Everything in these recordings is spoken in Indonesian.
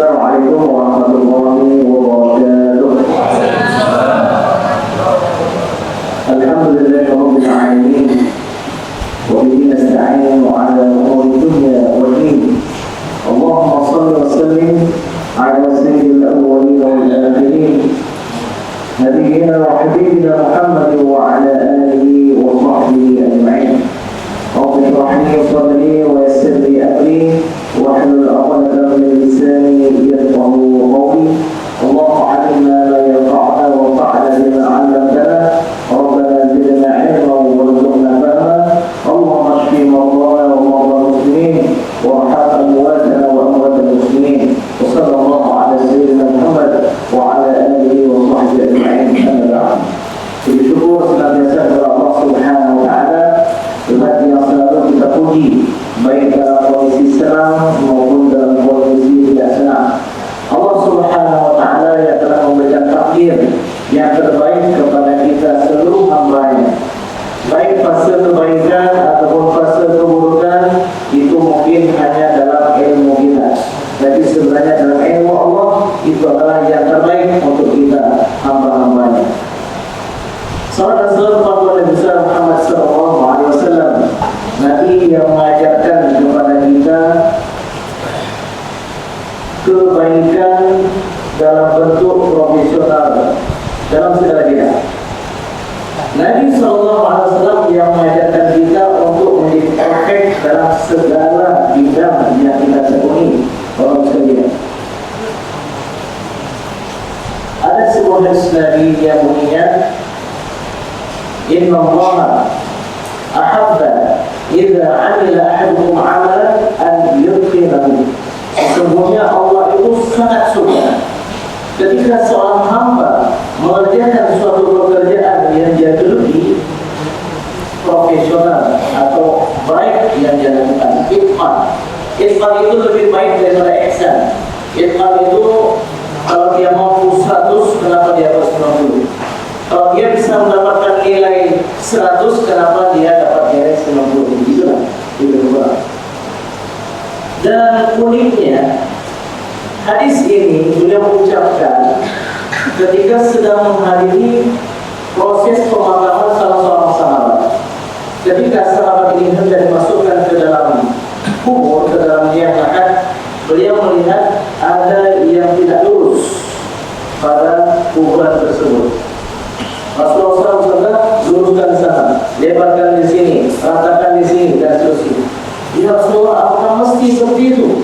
Assalamualaikum warahmatullahi wabarakatuh. Alhamdulillahirabbil alamin. Wa bihi nasta'inu 'ala umuri dunya wad din. Allahumma shalli wa sallim 'ala sayyidil awwalin wal akhirin. Nabiyyina wa habibina Muhammad wa 'ala alihi wa sahbihi ajma'in. Rabbi shrah li sadri wa yassir li amri wahlul 'uqdatam min lisani yafqahu qawli. Allahumma 'allimna ma yanfa'una wanfa'na bima 'allamtana. Rabbana zidna 'ilman warzuqna fahma. Allahumma shfi mardana wa mardal muslimin warham amwatana wa amwatal muslimin. Wa sallallahu 'ala sayyidina Muhammad wa 'ala alihi wa sahbihi ajma'in. Amma ba'd. Bersyukur senantiasa kepada Allah Subhanahu wa taala, Tuhan yang selalu kita puji baik dalam kondisi senang maupun dalam kondisi tidak senang. Allah Subhanahu wa taala yang telah memberikan takdir yang terbaik kepada kita seluruh hamba-Nya. Baik fase kebaikan ataupun fase keburukan itu mungkin hanya dalam ilmu kita, tapi sebenarnya dalam ilmu Allah itu adalah yang terbaik untuk kita hamba-hamba-Nya. Salam dan salam kepada Nabi besar Muhammad sallallahu alaihi wasallam, Nabi yang mengajarkan kepada kita kebaikan dalam bentuk profesional dalam segala bidang. Nabi sallallahu alaihi wasallam yang mengajarkan kita untuk menjadi perfect dalam segala bidang yang kita tekuni. Orang sekalian, ada sebuah hadis Nabi yang bunyinya, Inna Allah ahabba idza 'amila ahadukum 'amalan an yutqinahu. Sesungguhnya Allah itu sangat suka ketika seorang hamba mengerjakan suatu pekerjaan yang dia geluti profesional atau baik yang dia lakukan. Itqan itu lebih baik daripada ihsan. Itqan itu kalau dia mampu 100, kenapa dia harus 90? Kalau dia bisa mendapatkan nilai 100, kenapa dia dapat nilai 90? Itulah, itu kurang. Dan uniknya, hadis ini beliau ucapkan ketika sedang menghadiri proses pemakaman salah seorang sahabat. Ketika sahabat ini hendak dimasukkan ke dalam kubur, ke dalam liang lahat, beliau melihat ada yang tidak lurus pada kuburan tersebut. Rasulullah SAW luruskan sana, lebarkan di sini, ratakan di sini, dan seterusnya. Ya Rasulullah, apakah mesti seperti itu?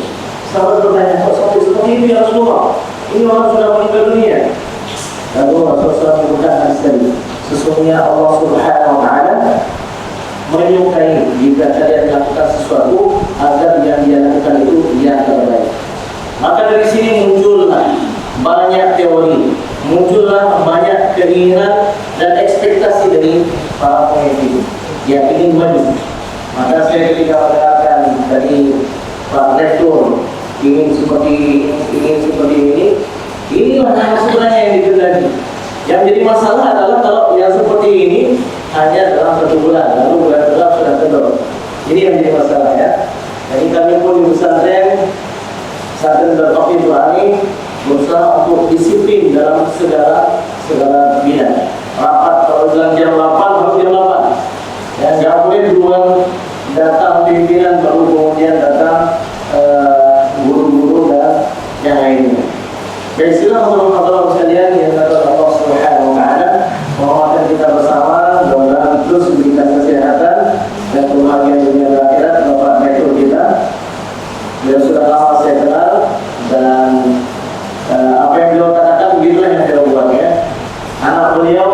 Sahabat bertanya, kok sampai seperti itu ya Rasulullah? Ini orang sudah meninggal dunia. Lalu Rasulullah SAW menyebutkan hadis tadi, sesungguhnya Allah Subhanahu wa taala menyukai jika kalian melakukan sesuatu agar yang dia lakukan itu yang terbaik. Maka dari sini muncullah banyak teori, muncullah banyak keinginan dan ekspektasi dari para pemimpin yang ingin maju. Maka saya ketika mendengarkan dari Pak Rektor ingin seperti ini, inilah yang sebenarnya yang dikehendaki. Yang jadi masalah adalah kalau yang seperti ini hanya dalam 1 bulan, lalu bulan gelap sudah kendor. Ini yang jadi masalah ya. Jadi kami pun di pesantren bertauhid ini berusaha untuk disiplin dalam segala bidang. Rapat kalau bilang jam 8 harus jam 8. Dan jangan boleh duluan datang pimpinan baru kemudian datang guru-guru dan yang lainnya. Baik, silakan teman-teman sekalian yang kata Allah Subhanahu wa taala, menguatkan kita bersama, mudah-mudahan terus diberikan kesehatan dan kebahagiaan dunia dan akhirat Bapak Rektor kita. Beliau sudah lama saya kenal dan apa yang beliau katakan begitulah yang beliau buat ya. Anak beliau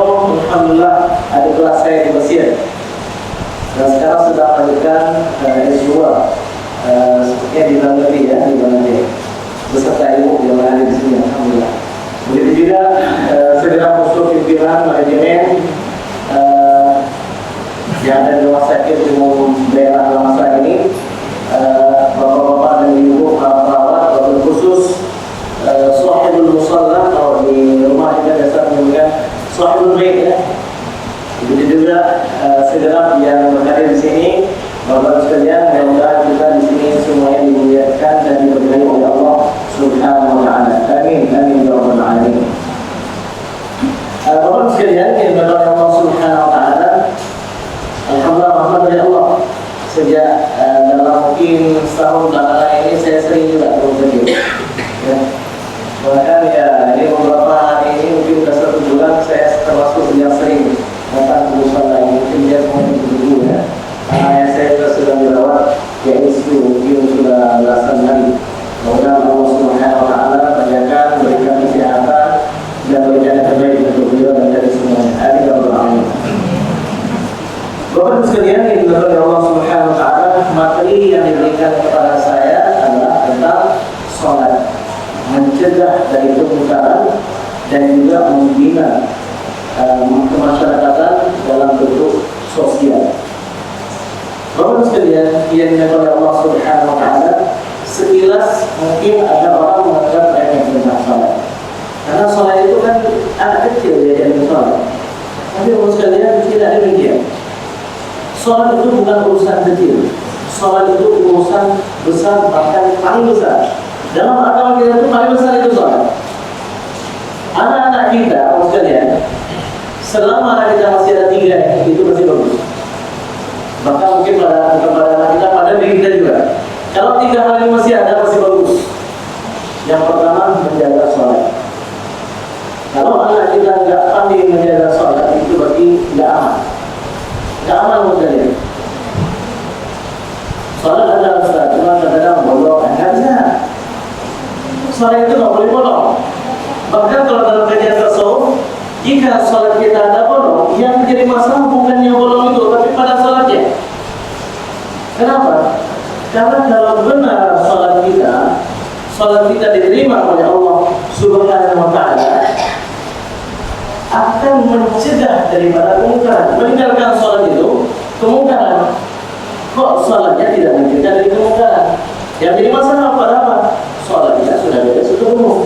alhamdulillah ada kelas saya di Mesir dan sekarang sudah melanjutkan S2 sepertinya di dalam negeri ya, di Bangladesh beserta ibu yang ada di sini alhamdulillah. Begitu juga segera musuh pimpinan manajemen yang ada di rumah sakit umum daerah Lamasa ini, bapak-bapak dan ibu para perawat, wabil khusus sahibul musalla, kalau di rumah kita biasa menyebutkan sahibul bait ya. Begitu juga segera yang berada di sini, bapak sekalian, mudah-mudahan kita di sini semuanya dimuliakan dan diberkahi oleh Allah Subhanahu wa Bapak sekalian yang dimuliakan Allah Subhanahu wa taala, alhamdulillah rahmat dari Allah. Sejak dalam mungkin setahun belakangan ini saya sering juga berzikir. Ya. Bahkan ya ini beberapa hari ini mungkin sudah 1 bulan saya termasuk yang sering datang ke musola ini, mungkin dia semua dulu ya. Karena saya sudah dirawat ya ICU mungkin sudah belasan hari. Mudah-mudahan Allah Subhanahu wa taala menjaga, berikan kesehatan dan berikan yang terbaik untuk beliau dan dari semuanya. Amin ya rabbal alamin. Bapak sekalian yang dimuliakan Allah Subhanahu wa taala, materi yang diberikan kepada saya adalah tentang sholat, mencegah dari kemungkaran dan juga membina kemasyarakatan dalam bentuk sosial. Bapak sekalian yang dimuliakan Allah Subhanahu wa taala, sekilas mungkin ada orang menganggap remeh tentang sholat. Karena sholat itu kan anak kecil dia sholat. Tapi bapak sekalian tidak demikian. Sholat itu bukan urusan kecil. Sholat itu urusan besar, bahkan paling besar. Dalam agama kita itu paling besar itu sholat. Anak-anak kita, bapak sekalian, selama anak kita masih ada 3 itu masih bagus. Bahkan mungkin pada anak kita, pada diri kita juga. Kalau 3 hal ini masih ada, masih bagus. Yang pertama, menjaga sholat. Kalau anak kita nggak pandai menjaga sholat, itu berarti nggak aman. Nggak aman sekalian. Sholat adalah Ustaz, cuma kadang-kadang bolong, nggak bisa. Sholat itu nggak boleh bolong. Bahkan kalau dalam kajian tasawuf, jika sholat kita ada bolong, yang menjadi masalah bukan yang bolong itu, tapi pada sholatnya. Kenapa? Karena kalau benar sholat kita diterima oleh Allah Subhanahu wa taala, akan mencegah daripada kemungkaran. Meninggalkan sholat itu kemungkaran. Kok sholatnya tidak mencegah dari kemungkaran? Yang jadi masalah apa? Sholatnya sudah beres, sudah umum.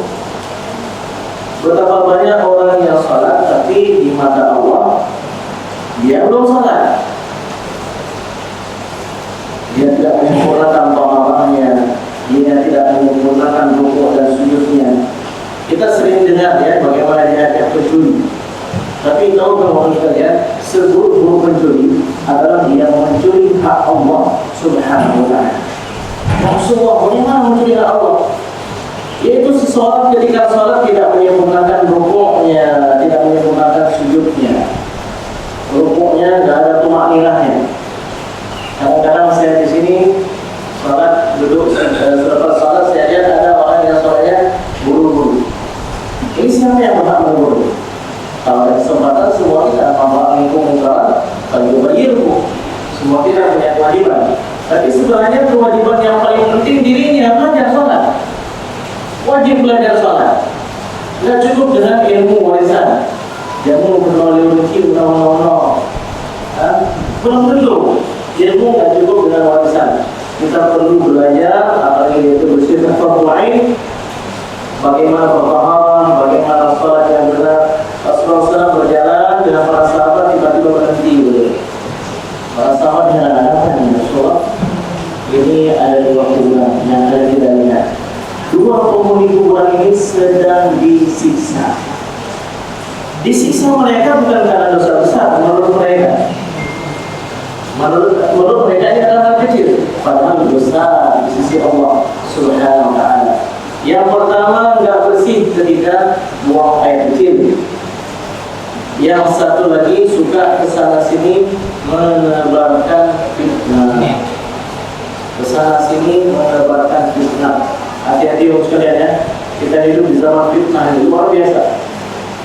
Betapa banyak orang yang sholat tapi di mata Allah dia belum sholat. Dia tidak menyempurnakan tahapannya, dia tidak menyempurnakan rukuk dan sujudnya. Kita sering dengar ya bagaimana dia pencuri. Tapi tahu bahwa sekalian, seburuk-buruk pencuri adalah dia mencuri hak Allah Subhanahu wa taala. Rasulullah bagaimana mencuri hak Allah? Yaitu seseorang ketika sholat tidak menyempurnakan rukuknya, tidak menyempurnakan sujudnya. Rukuknya tidak ada tumakninahnya. Kadang-kadang saya di sini sholat duduk selepas sholat saya lihat ada orang yang sholatnya buru-buru. Ini siapa yang berhak buru-buru? Kalau ada kesempatan semua kita memahami kemungkaran, kalau berilmu, semua kita punya kewajiban. Tapi sebenarnya kewajiban yang paling penting dirinya belajar sholat. Wajib belajar sholat. Tidak cukup dengan ilmu warisan. Ilmu bernologi, belum tentu. Ilmu tidak cukup dengan warisan. Kita perlu belajar, apalagi itu bersifat fardu-ain, bagaimana bertahan, bagaimana sholat yang benar. Rasulullah berjalan dengan para sahabat, tiba-tiba berhenti. Para sahabat dengan apa yang Rasulullah? Ini ada 2 kuburan yang ada kita lihat. 2 penghuni kuburan ini sedang disiksa. Disiksa mereka bukan karena dosa besar menurut mereka. Menurut mereka ini adalah hal kecil, padahal besar di sisi Allah Subhanahu wa taala. Yang pertama, enggak bersih ketika buang air kecil. Yang satu lagi suka kesana sini menebarkan fitnah. Kesana sini menebarkan fitnah. Hati-hati sekalian ya. Kita hidup di zaman fitnah itu luar biasa.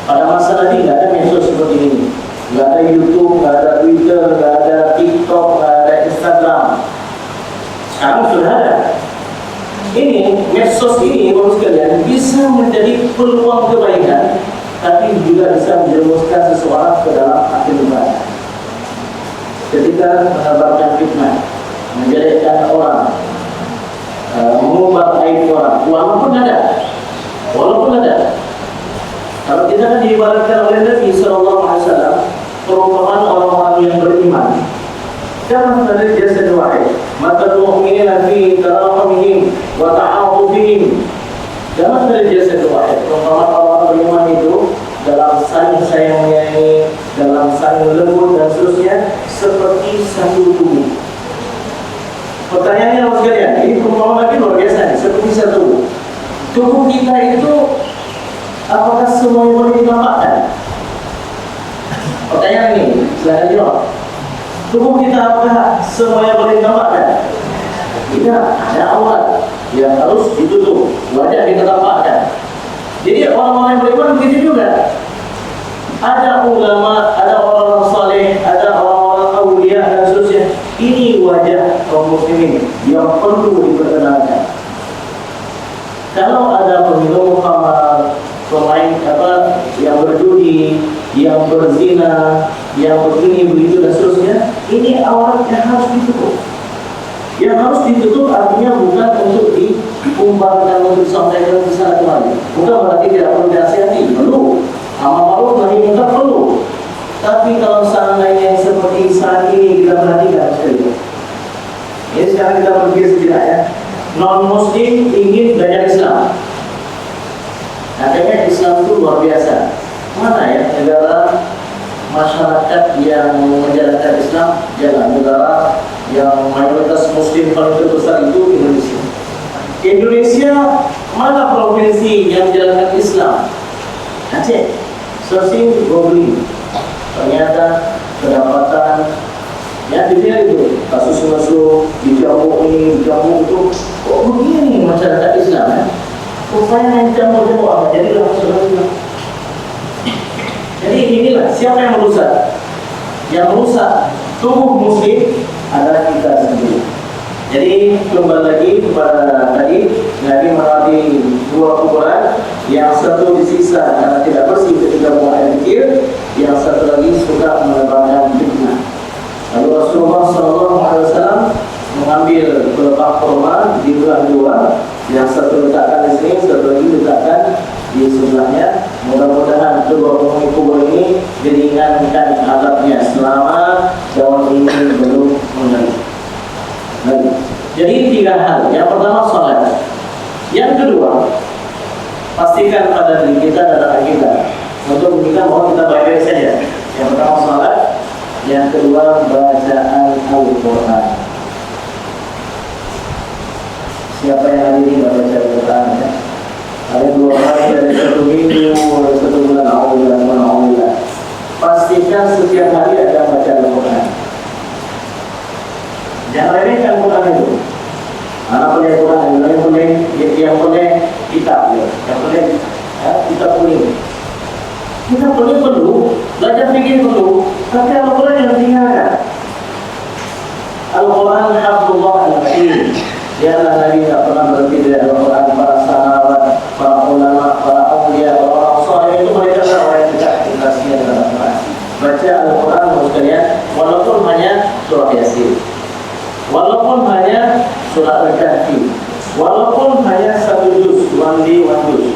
Pada masa Nabi nggak ada medsos seperti ini. Nggak ada YouTube, nggak ada Twitter, nggak ada TikTok, nggak ada Instagram. Sekarang sudah ada. Ini medsos ini, bapak sekalian, bisa menjadi peluang kebaikan, tapi juga bisa menjerumuskan seseorang ke dalam akhir neraka. Ketika menebarkan fitnah, menjelekkan orang, mengumbar aib orang, walaupun ada. Kalau kita kan diibaratkan oleh Nabi SAW, perumpamaan orang-orang yang beriman. Jangan dari jasa wahid. Mata mu'minina fi tarahumihim wa ta'awufihim. Jangan dari jasa wahid. Perumpamaan orang beriman itu dalam saling sayangnya ini, dalam saling lembut dan seterusnya, seperti satu tubuh. Pertanyaannya harus sekalian, ini perumpamaan lagi luar biasa nih, seperti satu tubuh kita itu, apakah semuanya boleh ditampakkan? Pertanyaan ini, silahkan jawab. Tubuh kita apakah semuanya boleh ditampakkan? Tidak, ada aurat yang harus ditutup, wajah kita tampakkan. Jadi orang-orang yang beriman begitu juga. Ada ulama, ada orang-orang saleh, ada orang-orang aulia dan seterusnya. Ini wajah kaum muslimin yang perlu diperkenalkan. Kalau ada peminum khamar, pemain yang berjudi, yang berzina, yang begini begitu dan seterusnya, ini aurat yang harus ditutup. Yang harus ditutup artinya bukan untuk diumbarkan, untuk disampaikan ke sana kemari. Bukan berarti tidak perlu dinasihati, perlu. Amal ma'ruf nahi munkar perlu. Tapi kalau seandainya seperti saat ini kita perhatikan sekali. Ini sekarang kita berpikir sejenak ya. Non-Muslim ingin belajar Islam. Katanya Islam itu luar biasa. Mana ya negara masyarakat yang menjalankan Islam? Jalan negara yang mayoritas Muslim paling terbesar itu Indonesia. Indonesia mana provinsi yang menjalankan Islam? Aceh. Searching, googling, ternyata kedapatan ya dilihat itu kasus-kasus di Jawa ini, di Jawa itu, kok begini masyarakat Islam ya? Rupanya yang Jawa apa? Jadilah Islam. Jadi inilah siapa yang merusak? Yang merusak tubuh Muslim adalah kita sendiri. Jadi kembali lagi kepada tadi, Nabi melatih dua kuburan, yang satu disiksa karena tidak bersih ketika buang air kecil, yang satu lagi suka menebarkan fitnah. Lalu Rasulullah SAW mengambil pelepah kurma di belah dua, yang satu letakkan di sini, satu lagi letakkan di sebelahnya. Mudah-mudahan kedua penghuni kubur ini diringankan azabnya selama daun ini belum mengering. Jadi tiga hal. Yang pertama salat. Yang kedua, pastikan pada diri kita dan akidah untuk kita bahwa kita baik-baik saja. Yang pertama salat, yang kedua bacaan Al-Quran. Siapa yang hari ini baca Al-Quran ya? Ada 2 hari, ada 1 minggu, ada 1 bulan, Alhamdulillah. Pastikan setiap hari ada baca Al-Quran. Jangan remehkan Quran itu. Anak boleh Quran, yang boleh kitab, yang boleh kitab kuning. Kita perlu belajar fikih perlu, tapi Al-Quran yang tinggalkan. Al-Quran Hablullah al-Matin. Dialah Nabi tak pernah berhenti dari Al-Quran. Para sahabat, para ulama, para awliya, orang saleh itu mereka tahu yang kita dengan Al-Quran. Baca Al-Quran sekalian, walaupun hanya surah Yasin, walaupun hanya surah Al-Kahfi, walaupun hanya 1 juz, 1 juz,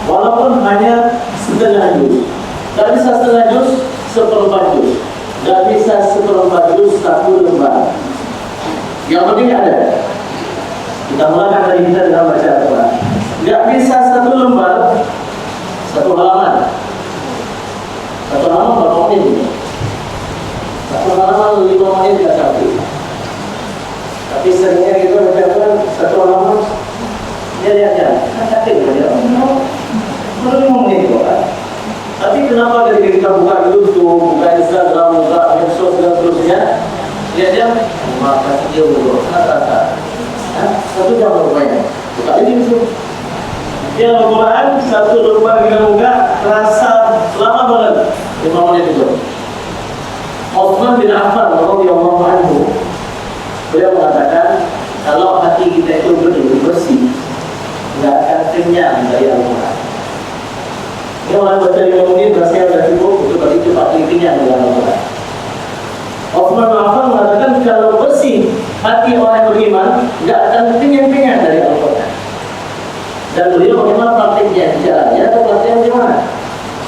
walaupun hanya setengah juz. Tak bisa setengah juz, 1/4 juz. Tak bisa 1/4 juz, 1 lembar. Yang penting ada. Kita mulakan dari kita dalam baca Al-Quran. Tak bisa 1 lembar, 1 halaman. 1 halaman berapa menit? 1 halaman 5 menit tidak sampai. Tapi seringnya kita baca 1 halaman, dia lihat-lihat. Kan sakit dia. Baru 5 menit kok kan. Tapi kenapa ketika kita buka YouTube, buka Instagram, buka medsos dan seterusnya, dia maka dia berdoa kata-kata. 1 jam rupanya. Buka ini itu. Dia Al-Quran 1 lembar kita buka, rasa lama banget 5 menit itu. Utsman bin Affan radhiyallahu anhu, beliau mengatakan kalau hati kita itu bersih, tidak akan kenyang dari Al-Quran. Ini orang baca 5 menit rasanya sudah cukup untuk tadi cepat kenyang dengan Al-Quran. Utsman bin Affan mengatakan kalau bersih hati orang yang beriman, tidak akan kenyang-kenyang dari Al-Quran. Dan beliau bagaimana praktiknya, jalannya atau praktiknya bagaimana?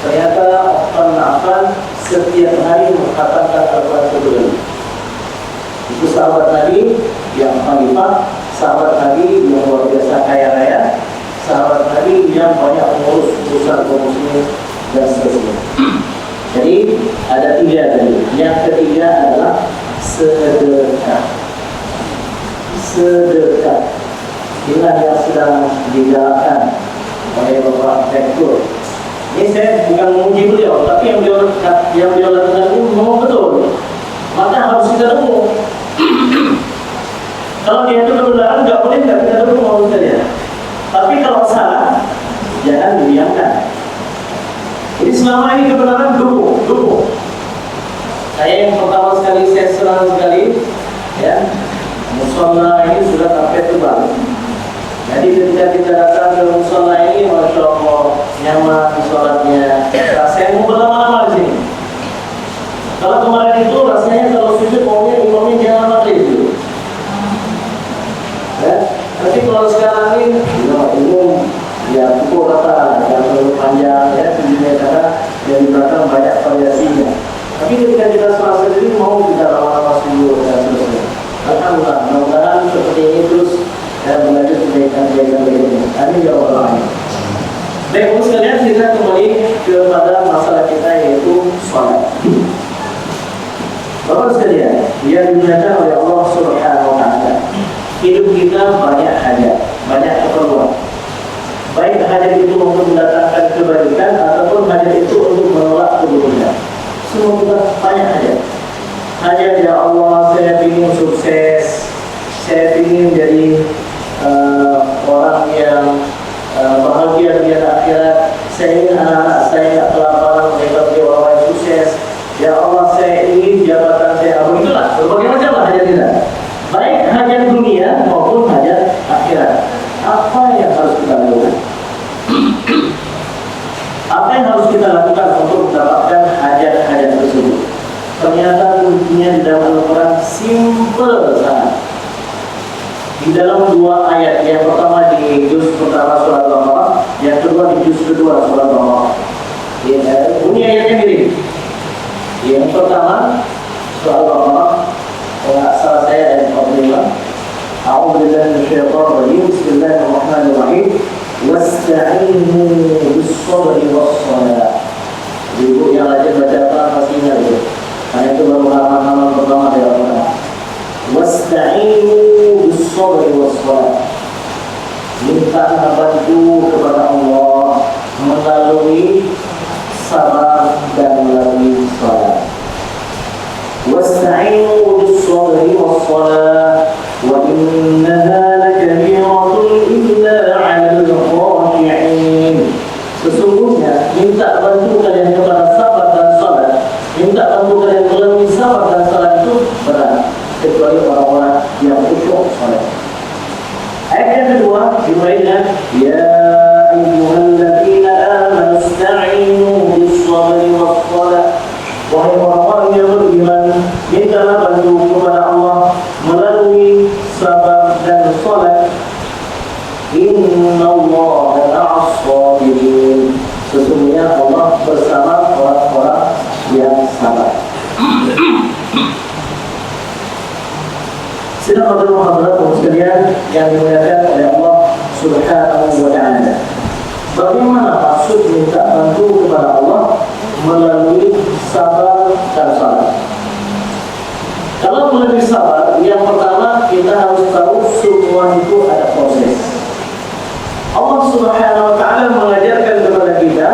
Ternyata Utsman bin Affan setiap hari mengkhatamkan Al-Quran 1 kali. Itu sahabat Nabi yang khalifah, sahabat Nabi yang luar biasa kaya raya, sahabat Nabi yang banyak mengurus urusan kaum muslimin dan seterusnya. Jadi ada 3 tadi. Yang ketiga adalah sedekah. Sedekah inilah yang sedang digalakkan oleh Bapak Rektor. Ini saya bukan memuji beliau, tapi yang beliau lakukan itu memang betul. Maka harus kita dukung. Kalau dia itu kebenaran, nggak boleh nggak kita dukung mau sekalian. Tapi kalau salah, jangan didiamkan. Jadi selama ini kebenaran dukung. Saya yang pertama sekali saya senang sekali, ya, musola ini sudah sampai tebal. Jadi ketika kita datang ke musola ini, masya Allah, nyaman sholatnya. Saya mau berlama-lama di sini. Kalau kemarin itu rasanya kalau sujud maunya imamnya jangan lama itu. Ya, tapi kalau sekarang ini, umum ya pukul rata, yang terlalu panjang, ya sujudnya karena yang di belakang banyak variasinya. Tapi ketika kita sholat sendiri mau kita lama-lama sujud dan seterusnya. Alhamdulillah, mudah-mudahan seperti ini terus dan belajar kebaikan-kebaikan berikutnya. Amin ya Allah. Baik, sekalian kita kembali kepada masalah kita yaitu sholat. Bapak sekalian, yang dimuliakan oleh Allah Subhanahu wa Ta'ala, hidup kita banyak hajat, banyak keperluan. Baik hajat itu untuk mendatangkan kebaikan ataupun hajat itu untuk menolak keburukan. Semua kita banyak hajat. Hajat ya Allah, saya ingin sukses, saya ingin jadi orang yang bahagia di akhirat. Saya ingin anak-anak saya tidak kelaparan, mereka menjadi orang yang sukses. Ya Allah, saya ingin jabatan saya. Begitulah, berbagai macam lah hajat kita. Baik hajat dunia maupun hajat akhirat. Apa yang harus kita lakukan? Apa yang harus kita lakukan untuk mendapatkan hajat-hajat tersebut? Ternyata kuncinya di dalam Al-Quran simple sangat. Di dalam 2 ayat, yang pertama di juz pertama surat Al-Baqarah, yang kedua di juz kedua surat Al-Baqarah. Bunyi ayatnya mirip. Yang pertama surat Al-Baqarah, salah saya ayat 45. A'udzu billahi minasyaitonir rajim. Bismillahirrahmanirrahim. Wasta'inu bis-sabri was-shalah. Ibu yang rajin baca Al-Quran pasti ingat itu. Karena itu baru halaman pertama dari Al-Quran. Wasta'inu bis-sabri was-shalah. Minta bantu kepada Allah melalui sabar dan melalui salat. Wasta'inu bis-sabri was-shalah wa innaha lakabiratun illa 'alal khashi'in. Sesungguhnya minta bantu kalian kepada sabar dan salat, minta bantu kalian melalui sabar dan salat itu berat, kecuali orang-orang yang khusyuk salat. Ayat yang kedua dimulai dengan ya ayyuhalladzina amanu ista'inu bis-sabri was-shalah. Wahai orang-orang yang beriman, mintalah bantu kepada Allah melalui sabar dan salat. Innallaha ma'as-sabirin. Sesungguhnya Allah bersama orang-orang yang sabar. Sidang hadirin sekalian yang dimuliakan oleh Allah Subhanahu wa Ta'ala. Bagaimana maksud minta bantu kepada Allah melalui sabar dan salat? Kalau melalui sabar, yang pertama kita harus tahu semua itu ada proses. Allah Subhanahu wa Ta'ala mengajarkan kepada kita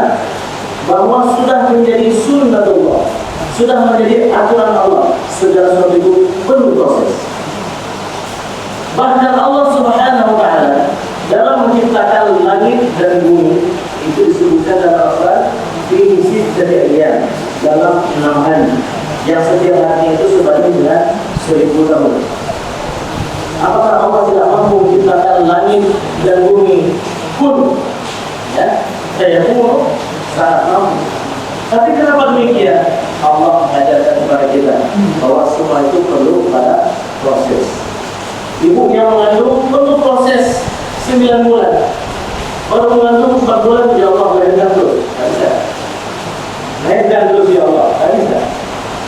bahwa sudah menjadi sunnatullah, sudah menjadi aturan Allah, segala sesuatu itu penuh proses. Bahkan Allah Subhanahu wa Ta'ala dalam menciptakan langit dan bumi itu disebutkan dalam Al-Quran fi sittati ayyam, dalam 6 hari, yang setiap hari itu sebanding dengan 1000 tahun. Apakah Allah tidak mampu menciptakan langit dan bumi pun? Ya, saya pun sangat mampu. Tapi kenapa demikian? Allah mengajarkan kepada kita bahwa semua itu perlu pada proses. Ibu yang mengandung perlu proses 9 bulan. Baru mengandung 4 bulan, ya Allah melahirkan terus. Tak bisa. Melahirkan terus, ya Allah. Tak bisa.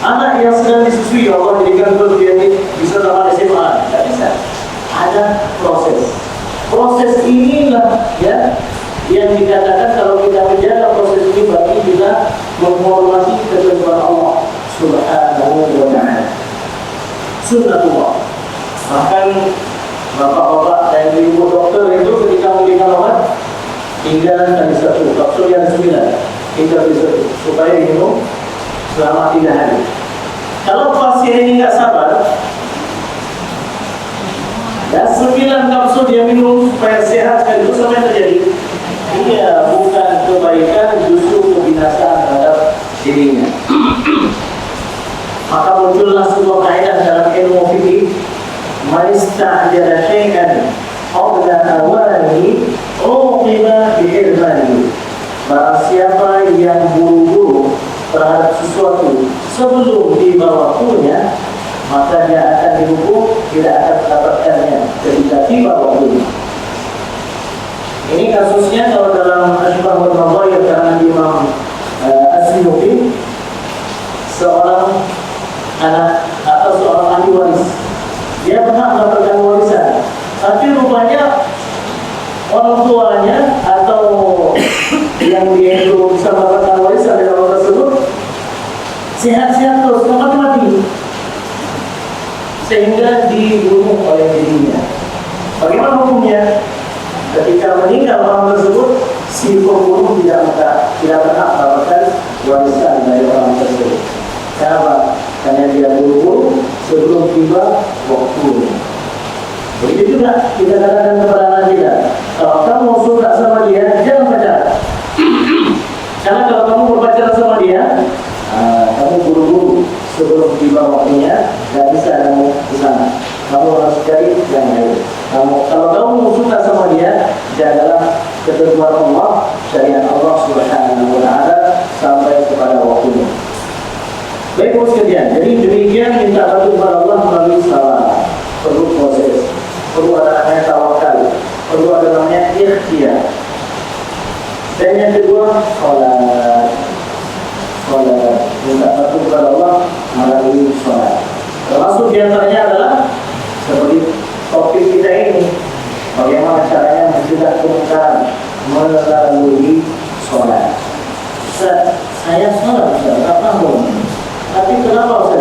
Anak yang sedang disusui, ya Allah jadikan terus dia bisa tamat SMA. Tak bisa. Ada proses. Proses inilah ya yang dikatakan kalau kita menjaga proses ini berarti kita kita menghormati ketentuan Allah Subhanahu wa ta'ala. Sunnatullah. Bahkan bapak-bapak dan ibu dokter itu ketika memberikan obat tinggal kali satu, kapsul yang 9 tinggal kali satu supaya minum selama 3 hari. Kalau pasien ini nggak sabar, dan 9 kapsul dia minum supaya sehat sekali, itu sama yang terjadi. Iya, bukan kebaikan, justru kebinasaan terhadap dirinya. Maka muncullah sebuah kaidah dalam ilmu fikih, man ista'jala syai'an qabla awanihi uqiba bi'irmanihi. Barang siapa yang buru-buru terhadap sesuatu sebelum tiba waktunya, maka dia akan dihukum, tidak akan mendapatkannya ketika tiba waktunya. Ini kasusnya kalau dalam Asy-Syifa wal Nadhair karangan Imam As-Suyuti, seorang anak atau seorang ahli waris, dia pernah mendapatkan warisan, tapi rupanya orang tuanya atau yang dia itu bisa mendapatkan warisan dari orang tersebut sehat-sehat terus, mati, sehingga dibunuh oleh dirinya. Bagaimana hukumnya? Ketika meninggal orang tersebut, si pembunuh tidak berhak mendapatkan warisan dari orang tersebut. Kenapa? Karena dia buru-buru sebelum tiba waktunya. Begitu juga kita katakan kepada anak kita, kalau kamu suka sama dia, jangan pacaran. Karena kalau kamu berpacaran sama dia, kamu buru-buru sebelum tiba waktunya, nggak bisa kamu di sana. Kamu harus cari yang lain. Kalau kamu suka sama dia, jagalah ketentuan Allah, syariat Allah Subhanahu wa ta'ala sampai kepada waktunya. Baik sekalian, jadi demikian minta bantu kepada Allah melalui salat. Perlu proses, perlu ada namanya tawakal, perlu ada namanya ikhtiar. Dan yang kedua, salat. Minta bantu kepada Allah melalui salat. Termasuk diantaranya adalah seperti topik kita ini, bagaimana caranya mencegah kemungkaran melalui sholat. Saya sholat, tidak paham. Tapi kenapa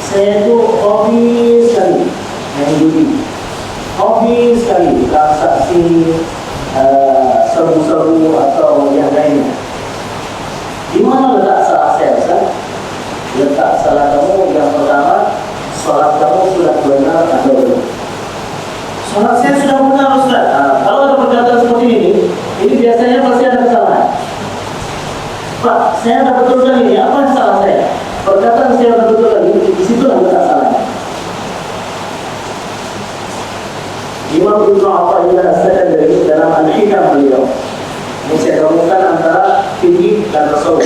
saya itu hobi sekali main judi, hobi sekali transaksi serbu-serbu atau yang lainnya. Di mana letak salah saya, Ustaz? Letak salah kamu yang pertama, sholat kamu sudah benar atau belum? Sholat saya sudah benar, Ustaz. Kalau ada perkataan seperti ini biasanya pasti ada kesalahan. Pak, saya ada betul kali ini, apa yang salah saya? Perkataan saya ada betul kali ini, di situ ada kesalahan. Imam Ibnu Athaillah As-Sakandari dalam Al-Hikam beliau menceritakan antara fikih dan tasawuf.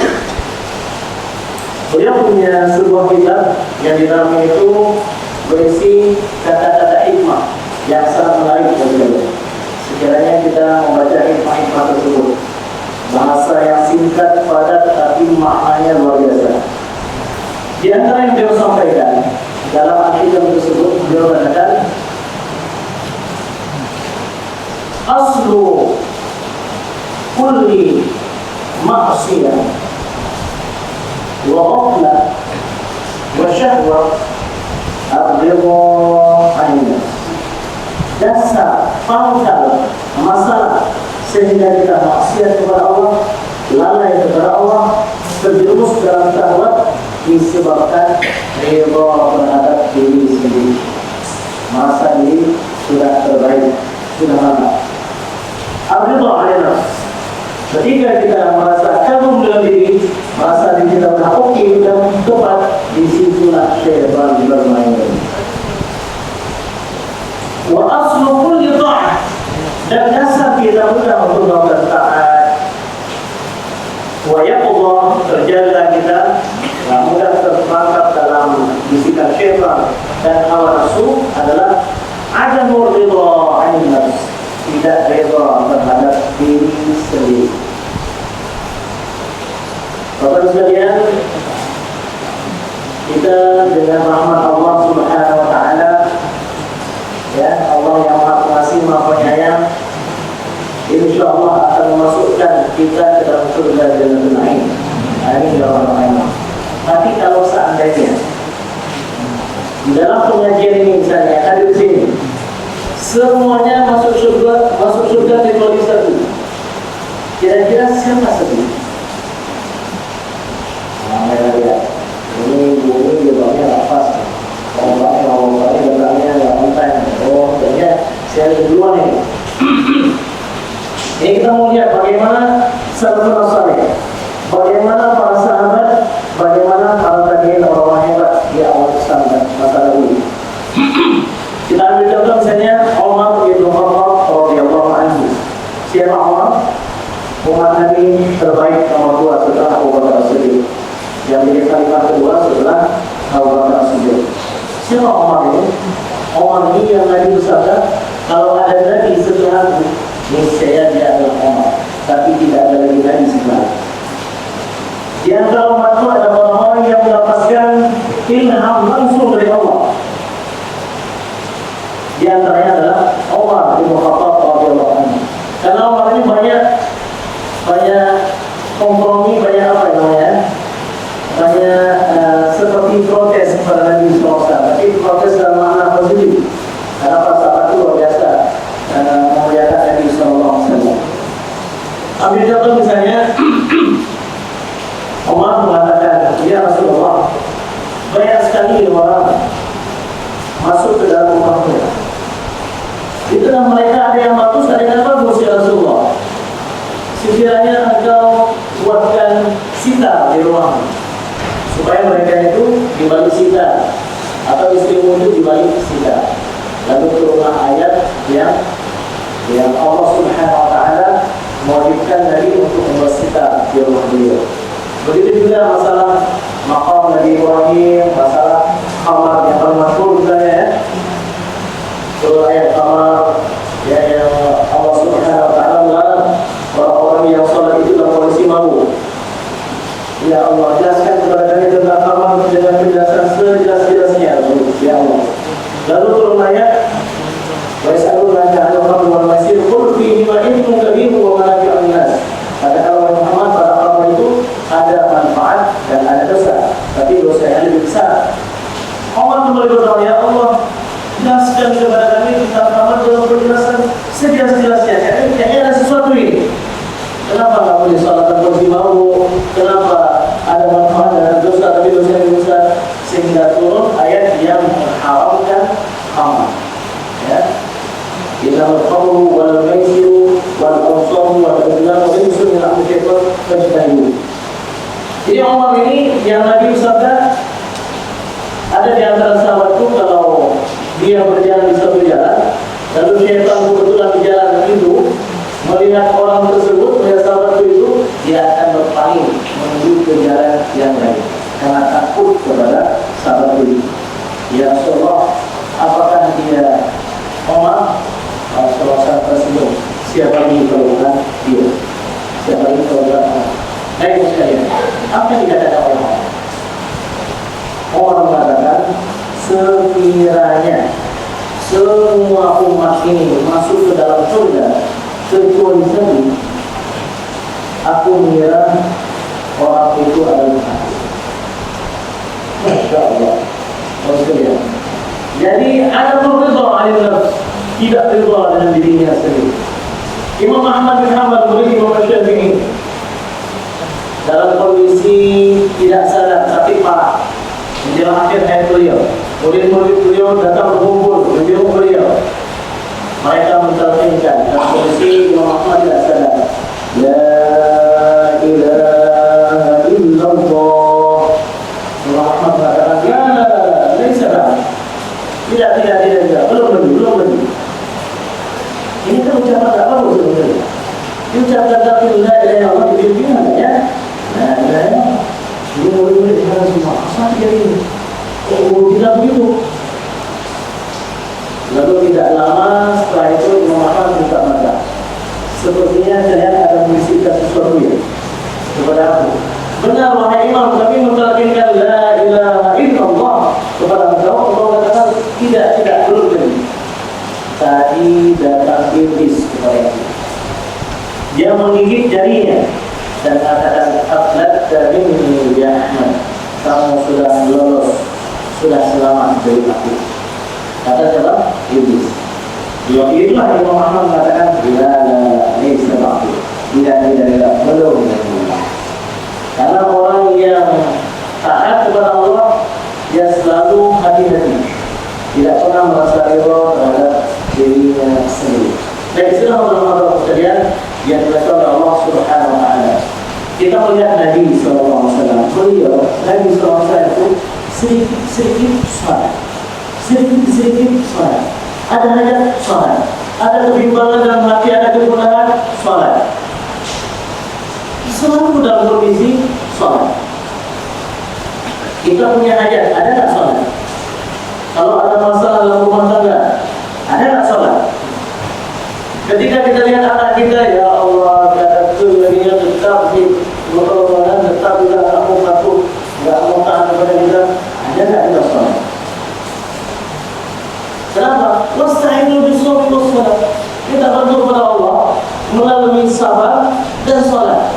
Beliau punya sebuah kitab yang di dalamnya itu berisi kata-kata hikmah yang sangat menarik bagi beliau. Sekiranya kita membaca hikmah-hikmah tersebut, bahasa yang singkat, padat, tapi maknanya luar biasa. Di antara yang beliau sampaikan dalam Al-Hikam tersebut, beliau katakan, aslu kulli ma'siyah wa ghaflah wa syahwah ar-ridha 'anil. Dasar pangkal masalah sehingga kita maksiat kepada Allah, lalai kepada Allah, terjerumus dalam syahwat, disebabkan ridha terhadap diri sendiri. Merasa diri sudah terbaik, sudah mantap. Ar-ridha 'anil. Ketika kita merasa kagum dalam diri, merasa diri kita sudah oke dan tepat, disitulah syaitan bermain. Wa aslu kulli ta'ah, dan dasar kita mudah untuk melakukan taat. Wa yaqullah, terjaga kita mudah terperangkap dalam bisikan syaitan dan hawa nafsu adalah adamur ridha 'anil nafs, tidak reda terhadap diri sendiri. Bapak sekalian, kita dengan rahmat Allah Subhanahu wa ta'ala, ya, Allah yang Maha Pengasih, Maha Penyayang, insya Allah akan memasukkan kita ke dalam surga Jannatul Na'im. Ini orang lain. Tapi kalau seandainya di dalam pengajian ini misalnya ada di sini semuanya masuk surga kecuali satu, kira-kira siapa satu? Nah, lihat. Ini bumi jawabnya nafas. Orang-orang jawabnya nggak konten. Oh, kayaknya saya lebih duluan ini. Ini kita mau lihat bagaimana salafun saleh, bagaimana para sahabat, bagaimana para tabi'in orang-orang hebat di awal Islam dan masa lalu. Kita ambil contoh misalnya Umar bin Khattab radhiyallahu anhu. Siapa Umar? Umat Nabi terbaik nomor 2 setelah Abu Bakar As-Siddiq. Yang menjadi khalifah kedua setelah Abu Bakar As-Siddiq. Siapa Umar ini? Umar ini yang Nabi bersabda, kalau ada Nabi setelah aku, niscaya dia adalah Umar. Tapi tidak ada lagi Nabi setelah. Di antara umat itu ada orang-orang yang mendapatkan ilham langsung dari Allah. Di antaranya adalah Umar bin Khattab radhiyallahu anhu. Karena Umar ini banyak kompromi, banyak apa namanya? Banyak seperti protes kepada Nabi SAW, tapi protes dalam makna positif. Karena para sahabat itu luar biasa memuliakan Nabi SAW. Ambil contoh misalnya, Umar mengatakan, ya Rasulullah, banyak sekali orang masuk ke dalam rumahnya. Di tengah mereka ada yang bagus, ada yang bagus ya Rasulullah. Sekiranya engkau buatkan sitar di rumah, supaya mereka itu dibalik sitar, atau istrimu itu dibalik sitar. Lalu turunlah ayat yang Allah Subhanahu Wa Taala mewajibkan Nabi untuk membuat sitar di rumah beliau. Begitu juga masalah maqam Nabi Ibrahim, masalah kamar yang paling masyhur misalnya ya. Surah ayat kamar yang Allah Subhanahu Wa Taala melarang orang-orang yang sholat itu dalam kondisi mabuk. Ya Allah, jelaskan kepada kami tentang kamar dengan penjelasan sejelas-jelasnya, ya Allah. Lalu turun ayat, wa yas'alunaka 'anil khamri wal maisir, qul fihima ithmun kabirun wa manafi'un nas. Katakanlah Muhammad, pada kamar itu ada manfaat dan ada dosa, tapi dosa yang lebih besar. Umar kembali berdoa, ya Allah, jelaskan kepada kami tentang kamar dalam penjelasan sejelas-jelasnya. Kayaknya ada sesuatu ini. Kenapa nggak boleh sholat tanpa dimau? Kenapa ada manfaat dan dosa tapi dosa yang besar? Sehingga turun ayat yang mengharamkan khamar. Ya, innamal khamru wal maisiru wal ansabu wal azlamu rijsun min amali syaitan fajtanibuh. Jadi Umar ini yang Nabi bersabda, ada di antara sahabatku kalau dia berjalan di satu jalan, lalu syaitan kebetulan di jalan itu melihat orang tersebut, melihat sahabatku itu, dia akan berpaling menuju ke jalan yang lain karena takut kepada sahabat itu. Ya Rasulullah, apakah dia Umar? Rasulullah tersebut, siapa lagi kalau bukan dia? Siapa lagi kalau bukan Umar? Baik sekalian, apa yang dikatakan oleh Umar? Umar mengatakan, sekiranya semua umat ini masuk ke dalam surga kecuali tadi, aku mengira orang itu adalah kafir. Masya Allah. Maksudnya, jadi ada berbeda alim tidak berbeda dengan dirinya sendiri. Imam Ahmad bin Hanbal murid Imam Syafi'i dalam kondisi tidak sadar tapi parah menjelang akhir hayat beliau. Murid-murid beliau datang berkumpul menjenguk beliau. Mereka mentalkinkan dalam kondisi Imam Ahmad tidak sadar. La ilaha illallah. Imam Ahmad mengatakan, ya la sadar. Tidak. Belum lagi. Ini kan ucapan tak bagus sebenarnya. Ini ucapan tapi la ilaha illallah dibimbingan ya. Nah, ini murid-murid yang semua asal dia ini. Oh, tidak begitu. Lalu tidak lama setelah itu Imam Ahmad buka mata. Sepertinya saya akan membisikkan sesuatu ya kepada aku. Benar wahai Imam, kami mentalkinkan la ilaha illallah kepada engkau. Engkau katakan tidak belum lagi. Tadi datang iblis kepada aku. Dia menggigit jarinya dan najata minni ya Ahmad, kamu sudah lolos, sudah selamat dari aku. Kata siapa? Iblis. Itulah Imam Ahmad mengatakan la laisa ba'du, tidak belum. Karena orang yang taat kepada Allah dia selalu hati-hati, tidak pernah merasa ridha terhadap dirinya sendiri. Dan istilah ulama sekalian yang dilakukan oleh Allah Subhanahu wa taala. Kita melihat Nabi sallallahu alaihi wasallam. Beliau Nabi sallallahu alaihi wasallam itu sedikit salat. Sedikit salat. Ada hajat salat. Ada kebimbangan dalam hati, ada kekurangan salat. Selalu dalam kondisi salat. Kita punya hajat, ada tak salat? Kalau ada masalah dalam rumah tangga, ada tak salat? Ketika kita lihat anak kita, ya Allah, kata tu dia tetap di berkorban, tetap tidak mau patuh, tidak mau taat kepada kita, ada tak kita salat? Kenapa? Wasta'inu bis-sabri was-salat. Kita berdoa kepada Allah melalui sabar dan salat.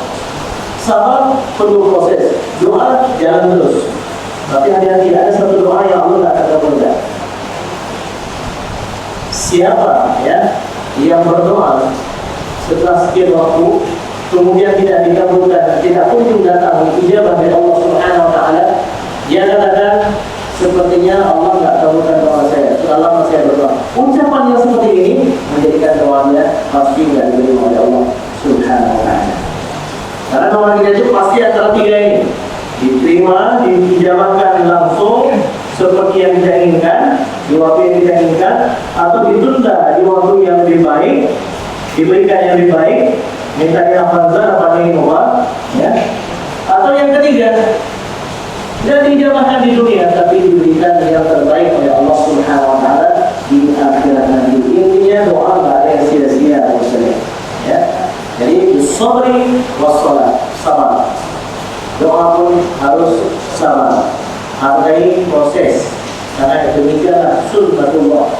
Sabar perlu proses, doa jalan terus. Tapi hati-hati, ada satu doa yang Allah tak akan kabulkan. Siapa ya yang berdoa setelah sekian waktu kemudian tidak dikabulkan, tidak kunjung datang ijabah dari Allah Subhanahu wa taala, dia katakan sepertinya Allah tidak kabulkan doa saya. Setelah lama saya berdoa. Ucapan yang seperti ini menjadikan doanya pasti tidak diterima oleh Allah Subhanahu wa taala. Karena doa kita itu pasti antara tiga ini, diterima, dijabahkan langsung seperti yang kita inginkan, di waktu yang kita inginkan, atau ditunda di waktu yang lebih baik, diberikan yang lebih baik, minta yang afdal apa yang murah, ya. Atau yang ketiga, tidak dijabahkan di dunia, tapi diberikan yang terbaik oleh Allah Subhanahu wa taala di akhirat nanti. Intinya doa tidak ada yang sia-sia, ya. Jadi sabri wassalat, sabar. Doa pun harus sabar, hargai proses, karena demikianlah sunnatullah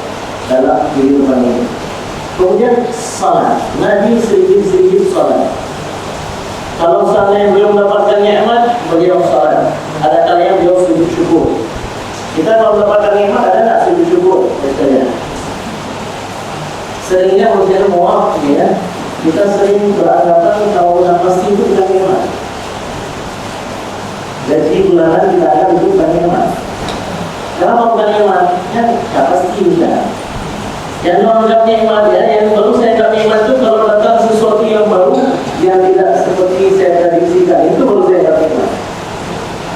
dalam kehidupan ini. Kemudian salat, Nabi sedikit salat. Kalau seandainya belum mendapatkan nikmat, beliau salat. Ada kalanya beliau sujud syukur. Kita kalau mendapatkan nikmat, ada tak sujud syukur? Seringnya menjadi muaf, ya. Kita sering beranggapan kalau sudah pasti itu bukan nikmat. Gaji bulanan kita akan itu bukan nikmat. Kenapa bukan nikmat? Ya, tak pasti juga. Yang menganggap nikmat, ya, yang baru saya anggap nikmat itu kalau datang sesuatu yang baru yang tidak seperti saya prediksikan, itu baru saya anggap nikmat.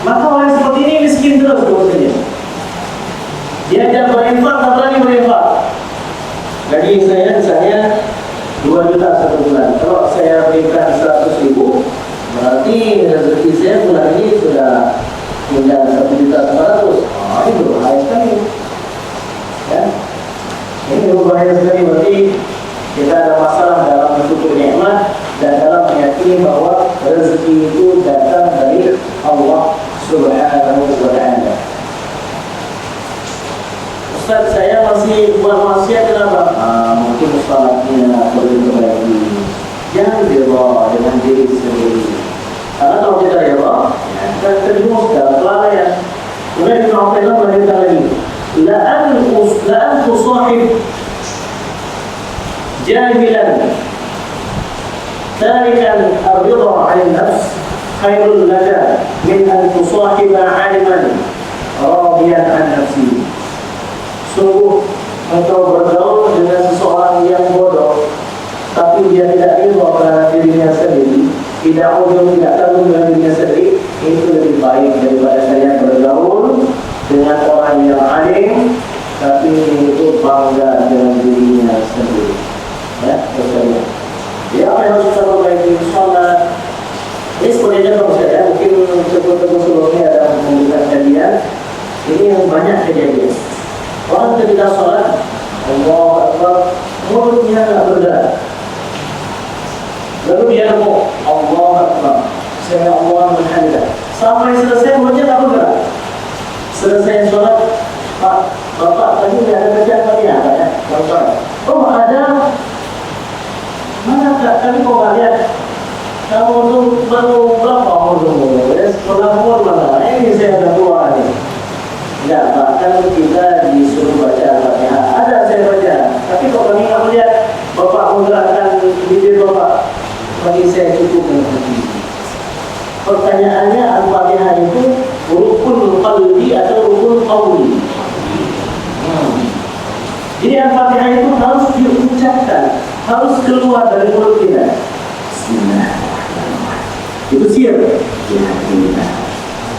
Maka orang seperti ini miskin terus maksudnya. Dia jangan berinfak, tak berani berinfak. Gaji saya misalnya 2 juta satu bulan. Kalau saya berikan 100.000, berarti rezeki saya bulan ini sudah punya 1.400.000. Ini berbahaya sekali, ya. Ini berbahaya sekali, berarti kita ada masalah dalam bersyukur nikmat dan dalam meyakini bahwa rezeki itu datang dari Allah Subhanahu wa taala. Ustaz, saya masih buat maksiat, kenapa? Mungkin salatnya perlu diperbaiki. Jangan dirba dengan diri sendiri. Karena kalau kita dirba, kita terjerumus dalam kelalaian. Kemudian Ibn Athaillah melanjutkan lagi, la'an tusahib jahilan tarikan ar-ridha 'anil nafs khairul laka min an tusahiba 'aliman radiyan 'an nafsi. Sungguh engkau bergaul dengan seseorang yang bodoh, tapi dia tidak ridha pada dirinya sendiri, tidak ujung, tidak kagum dengan dirinya sendiri, itu lebih baik daripada saya bergaul dengan orang yang alim, tapi itu bangga dengan dirinya sendiri. Ya, terus dia apa yang harus kita perbaiki? Sholat. Ini sebenarnya kalau saya mungkin sebelum sebelumnya ada memberikan kajian. Ini yang banyak kejadian. Orang ketika sholat, Allah Akbar, mulutnya tidak bergerak. Lalu dia ngomong, Allah Akbar, saya Allah Alhamdulillah. Sampai selesai mulutnya tidak bergerak. Selesai sholat, Pak, Bapak tadi tidak ada bacaan Fatihah, Pak, ya? Oh ada. Mana tak? Tadi kau nggak lihat? Kamu tuh baru berapa umur? melapor mana? Ini saya ada doa nih. Tidak, bahkan kita disuruh baca Al-Fatihah. Ada saya baca, tapi kalau kami nggak melihat Bapak menggerakkan bibir Bapak, bagi saya cukup dengan hati. Pertanyaannya, Al-Fatihah itu rukun qalbi atau rukun qawli? Jadi Al-Fatihah itu harus diucapkan, harus keluar dari mulut kita. Bismillahirrahmanirrahim. Itu sir. Ya,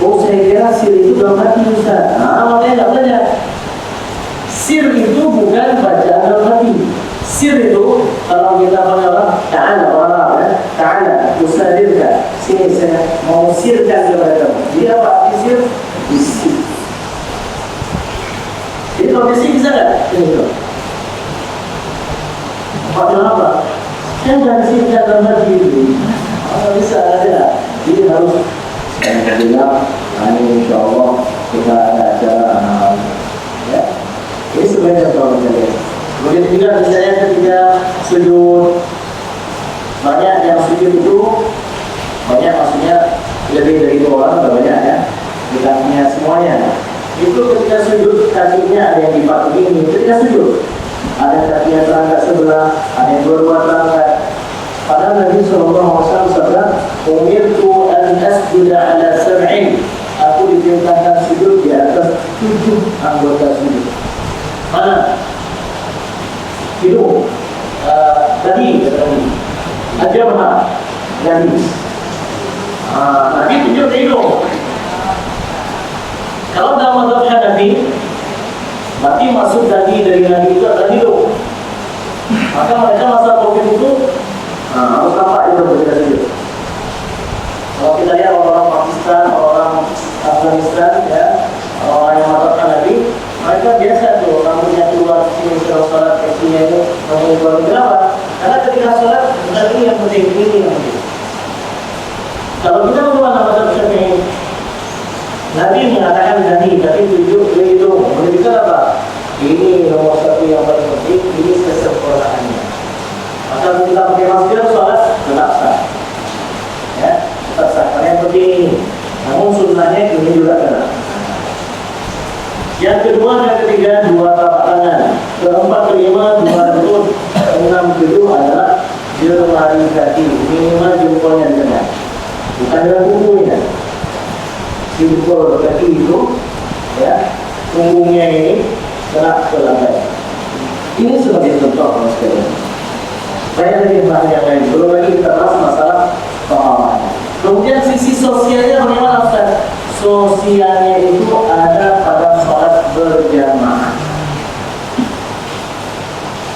oh, saya kira sir itu dalam hati Ustaz. Makanya tidak belajar. Sir itu bukan bacaan dalam hati. Sir itu kalau kita mengalah, ta'ala orang ya, ta'ala usadirka. Sini saya mau sirkan kepada kamu. Jadi apa arti sir? Bisik. Jadi kalau bisik bisa nggak? Ini tuh. Apa? Yang dari sini dalam hati itu. Bisa ada. Jadi harus yang bilang, ini insya Allah kita ada acara ya. Ini sebenarnya kalau kita begitu juga misalnya ketika sujud, banyak yang sujud itu banyak, maksudnya lebih dari 2 orang, banyak ya, bukannya semuanya. Itu ketika sujud kakinya ada yang dipakai ini, ketika sujud ada kakinya terangkat sebelah, ada yang dua terangkat. Padahal Nabi SAW bersabda, "Umirtu an asjuda ala sab'in." Aku diperintahkan sujud di atas 7 anggota sujud. Mana? Hidung, tadi, Al-Jabhah, garis. Tadi tunjuk ke hidung. Kalau dalam mazhab Hanafi, berarti maksud tadi dari Nabi itu adalah hidung. Maka mereka mazhab Taufik itu harus nampak itu berbeda sujud. Kalau kita lihat orang Pakistan, orang Afghanistan, ya, orang yang mazhab Hanafi, mereka biasa tuh rambutnya keluar sini kalau sholat kakinya itu rambutnya keluar. Kenapa? Karena ketika sholat bukan ini yang penting, ini yang penting. Kalau kita bagaimana mazhab Syafi'i? Nabi mengatakan tadi, tapi tunjuk ke hidung. Menunjukkan apa? Ini nomor 1 yang paling penting, ini kesempurnaannya. Maka kita pakai masker sholat tetap sah, ya, tetap sah. Karena yang penting ini. Namun sunnahnya ini juga kena. Yang kedua dan ketiga 2 tapak tangan. Keempat, kelima 2 lutut. 6, 7 adalah jari kaki. Minimal jempolnya kena. Bukan dengan punggungnya. Jempol kaki itu, ya, punggungnya ini kena ke lantai. Ini sebagai contoh, mas sekalian. Banyak lagi bahan yang lain. Belum lagi kita bahas masalah pemahaman. Kemudian sisi sosialnya bagaimana, Ustaz? Sosialnya itu ada pada sholat berjamaah.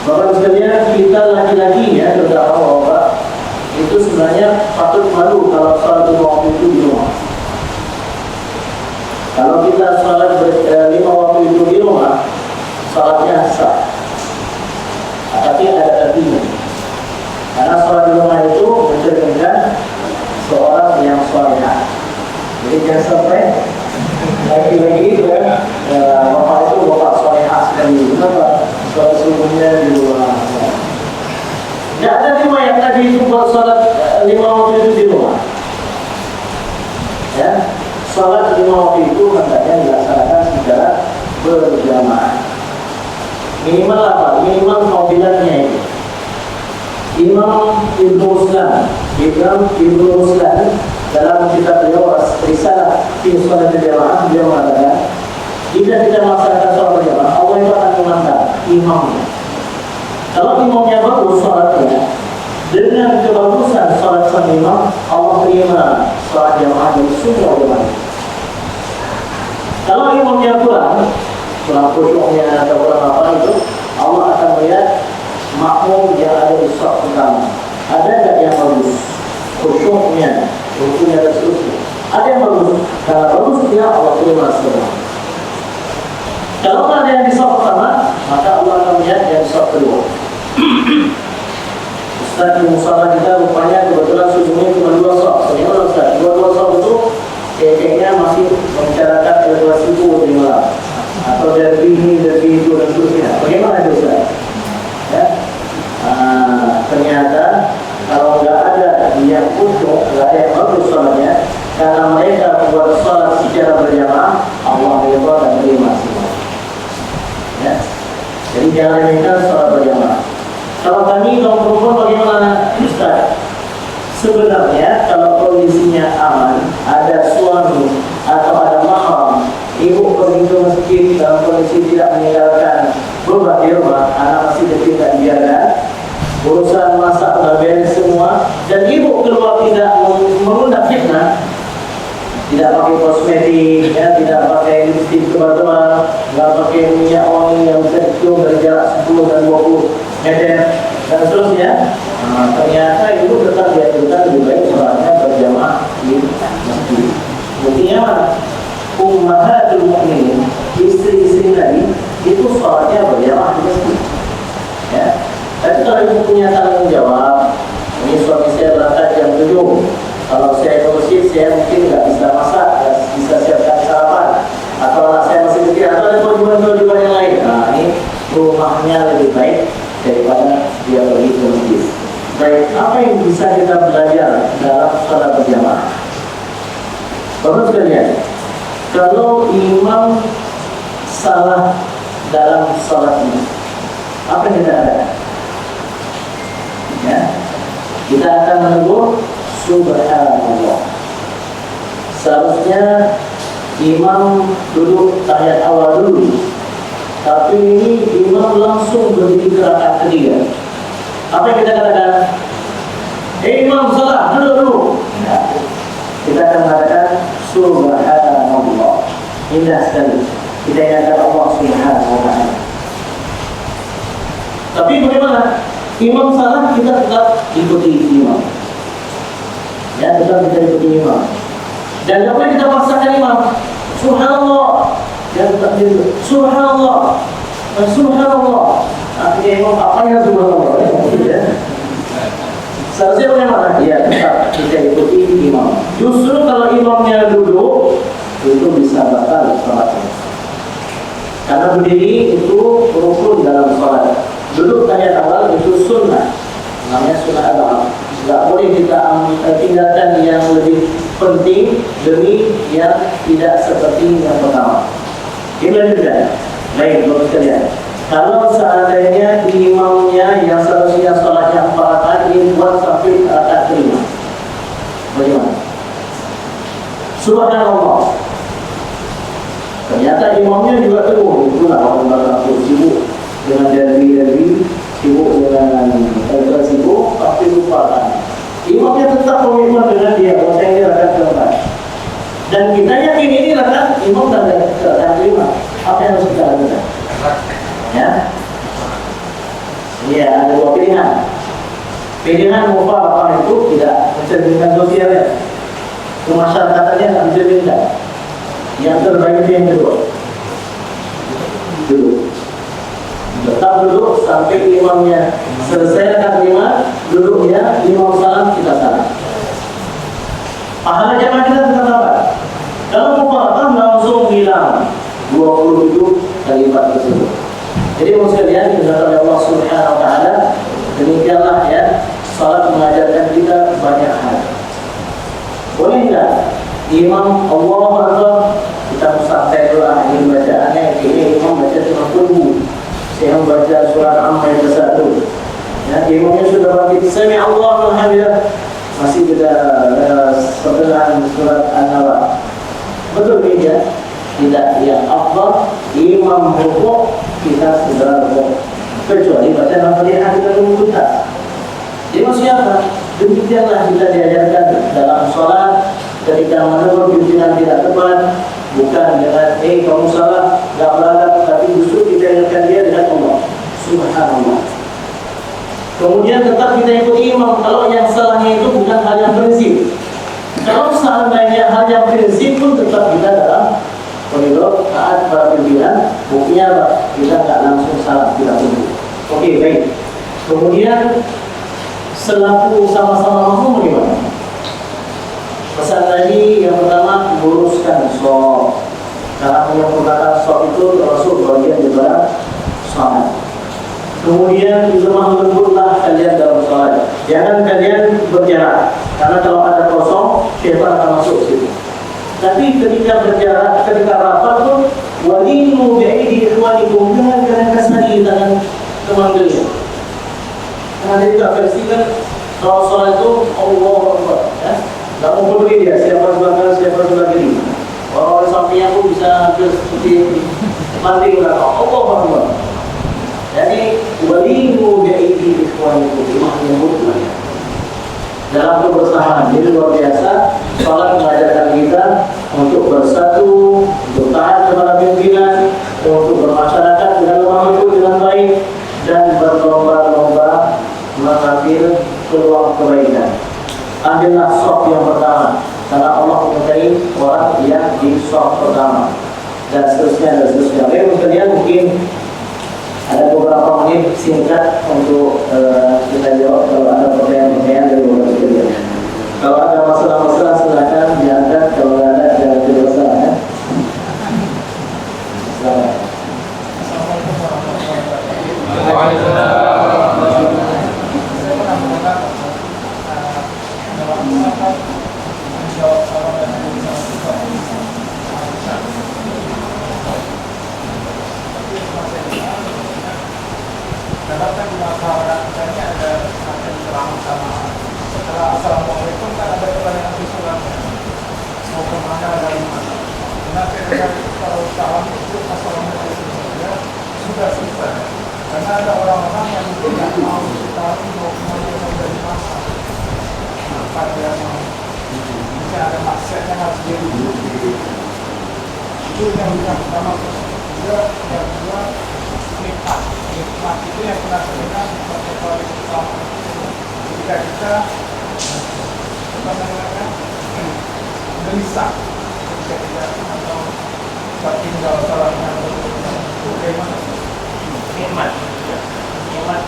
Bapak sekalian, kita laki-laki ya, terutama bapak, itu sebenarnya patut malu kalau sholat 5 waktu itu di rumah. Kalau kita sholat 5 waktu itu di rumah, sholatnya sah. Tapi ada artinya. Karena sholat di rumah itu mencerminkan seorang yang solehah. Jadi jangan sampai lagi-lagi itu ya, bapak itu bapak solehah sekali. Kenapa? Sholat subuhnya di rumah. Tidak ada riwayat tadi itu buat sholat 5 waktu itu di rumah. Ya, sholat 5 waktu itu hendaknya dilaksanakan secara berjamaah. Minimal apa? Minimal fadilatnya itu. Imam Ibnu Ruslan dalam kitab beliau Risalah fi Shalat Jamaah, dia mengatakan, jika kita melaksanakan sholat berjamaah, Allah itu akan memandang imamnya. Kalau imamnya bagus sholatnya, dengan kebagusan sholat sang imam, Allah terima sholat jamaah dari semua jamaah. Kalau imamnya kurang khusyuknya atau kurang apa itu, Allah akan melihat makmum yang ada di saf pertama. Ada tak yang bagus? Khusyuknya dan seterusnya. Ada yang bagus. Kalau bagus dia Allah terima semua. Kalau ada yang di saf pertama, maka Allah akan melihat yang di saf kedua. Ustaz di musalah kita rupanya kebetulan sujudnya cuma 2 saf. Bagaimana Ustaz? 2 saf itu kayaknya masih membicarakan elevasi subuh di malam, atau dari ini, dari itu dan seterusnya. Bagaimana itu Ustaz? Ya? Ternyata kalau nggak ada yang khusyuk, nggak ada yang bagus sholatnya, karena mereka berjamaah, Allah ridha dan terima semua. Ya. Jadi jangan remehkan sholat berjamaah. Kalau kami kaum perempuan bagaimana, Ustaz? Sebenarnya kalau kondisinya aman, ada suami atau ada mahram, ibu pergi ke masjid dalam kondisi tidak meninggalkan beban di rumah, anak masih kecil tak dibiarkan, urusan masak sudah beres semua, dan ibu keluar tidak mengundang fitnah, tidak pakai kosmetik, ya, tidak pakai lipstik tebal-tebal, tidak pakai minyak wangi yang bisa dicium dari jarak 10 dan 20 meter dan seterusnya. Ternyata ibu tetap dianjurkan lebih baik sholatnya berjamaah di masjid. Buktinya mana? Ummahatul mukminin, istri-istri Nabi itu sholatnya berjamaah di masjid. Ya. Tapi kalau ibu punya tanggung jawab, ini suami saya berangkat jam 7. Kalau saya ke masjid, saya mungkin nggak bisa masak, nggak bisa siapkan sarapan, atau anak saya masih kecil, atau ada kewajiban-kewajiban yang lain. Nah, ini rumahnya lebih baik daripada dia pergi ke masjid. Baik, apa yang bisa kita belajar dalam sholat berjamaah? Bapak sekalian, kalau imam salah dalam sholat ini, apa yang kita ada? Ya, kita akan menegur Subhanallah. Seharusnya imam duduk tahiyat awal dulu, tapi ini imam langsung berdiri ke rakaat ketiga. Apa yang kita katakan? Imam salah, duduk dulu. Nah, kita akan mengatakan Subhanallah. Indah sekali. Kita ingatkan Allah Subhanahu wa ta'ala. Tapi bagaimana? Imam salah, kita tetap ikuti imam. Ya, tetap kita ikuti imam. Dan apa yang kita paksakan imam? Subhanallah. Dan tetap duduk. Subhanallah. Subhanallah. Akhirnya imam apa yang subhanallah? Ya. Seharusnya bagaimana? Ya, tetap kita ikuti imam. Justru kalau imamnya duduk, itu bisa batal sholatnya. Karena berdiri itu rukun dalam sholat. Duduk tahiyat awal itu sunnah, namanya sunnah awal. Tidak boleh kita tinggalkan yang lebih penting demi yang tidak seperti yang pertama. Ini juga. Baik, bapak sekalian. Kalau seandainya imamnya yang seharusnya sholatnya 4 rakaat ini buat sampai rakaat kelima, bagaimana? Subhanallah. Ternyata imamnya juga teguh. Itulah orang-orang sibuk dengan derby, sibuk dengan sibuk, tapi lupakan. Imamnya tetap komitmen dengan dia, bahwa ini rakaat keempat. Dan kita yakin ini rakaat imam dan rakaat kelima. Apa yang harus kita lakukan? Ya, iya, ada 2 pilihan. Pilihan mufarakah itu tidak mencerminkan sosialnya, kemasyarakatannya tidak mencerminkan. Yang terbaik itu yang kedua, duduk. Tetap duduk sampai imamnya selesai rakaat 5, duduknya imam salam kita salam. Pahala jamaah kita tetap dapat. Kalau mufarakah langsung hilang 27 kali lipat tersebut. Jadi sekalian dimuliakan oleh Allah Subhanahu wa taala, demikianlah ya, salat mengajarkan kita banyak hal. Boleh enggak imam Allahu Akbar kita santai dulu akhir bacaannya, ini imam baca cuma tunggu. Saya membaca surat Amma ayat 1. Ya, imamnya sudah bangkit sami Allahu hamidah, masih kita pertengahan surat An-Naba. Betul ya? Tidak, yang afdal imam rukuk kita segera rukuk, kecuali bacaan Al-Fatihah kita tunggu tuntas. Jadi maksudnya apa? Demikianlah kita diajarkan dalam sholat. Ketika menegur pimpinan tidak tepat, bukan dengan kamu salah, tidak beradab, tapi justru kita ingatkan dia dengan Allah Subhanallah. Kemudian tetap kita ikuti imam. Kalau yang salahnya itu bukan hal yang prinsip. Kalau seandainya hal yang prinsip pun tetap kita dalam koridor taat para pimpinan. Buktinya apa? Kita tidak langsung salah, kita tunggu. Oke, baik. Kemudian selaku sama-sama makmum bagaimana? Pesan tadi yang pertama, luruskan shaf. Karena menyempurnakan shaf itu termasuk bagian daripada salat. Kemudian lemah lembutlah kalian dalam salat. Jangan kalian berjarak, karena kalau ada kosong, syaitan akan masuk situ. Tapi ketika berjarak, ketika rapat pun walinu bi'aidi ikhwanikum, jangan kalian kasari tangan teman kalian. Karena dia juga versikan kalau sholat itu Allahu Akbar, ya. Tak mau peduli dia siapa sebelah kanan, siapa sebelah kiri. Orang sampingnya pun bisa hampir seperti mati belakang. Allahu Akbar. Jadi walinu bi'aidi ikhwanikum, imam yang mutlak. Dalam kebersamaan, jadi luar biasa. Sholat mengajarkan kita untuk bersatu, untuk taat kepada pimpinan, untuk bermasyarakat dengan lemah lembut dengan baik, dan berlomba-lomba mengambil peluang kebaikan. Ambillah shaf yang pertama, karena Allah menyukai orang yang di shaf pertama, dan seterusnya dan seterusnya. Baik, kemudian mungkin ada beberapa menit singkat untuk kita jawab kalau ada pertanyaan-pertanyaan dari beberapa sekalian. Kalau ada masalah-masalah silakan diangkat, kalau ada jangan tidak masalah ya. Assalamualaikum warahmatullahi Dalam masalah katanya ada semacam ceramah sama setelah assalamualaikum kan ada pertanyaan susulannya mau kemana dari mana. Nanti kalau salam itu assalamualaikum saja sudah selesai. Karena ada orang-orang yang mungkin tidak mau tahu mau kemana dari mana. Apa dia mau? Mungkin ada maksudnya harus dirujuki. Itu yang pertama. Yang kedua nikmat itu yang pernah terdengar sebagai paling utama ketika kita gelisah ketika kita atau tinggal salahnya bagaimana nikmat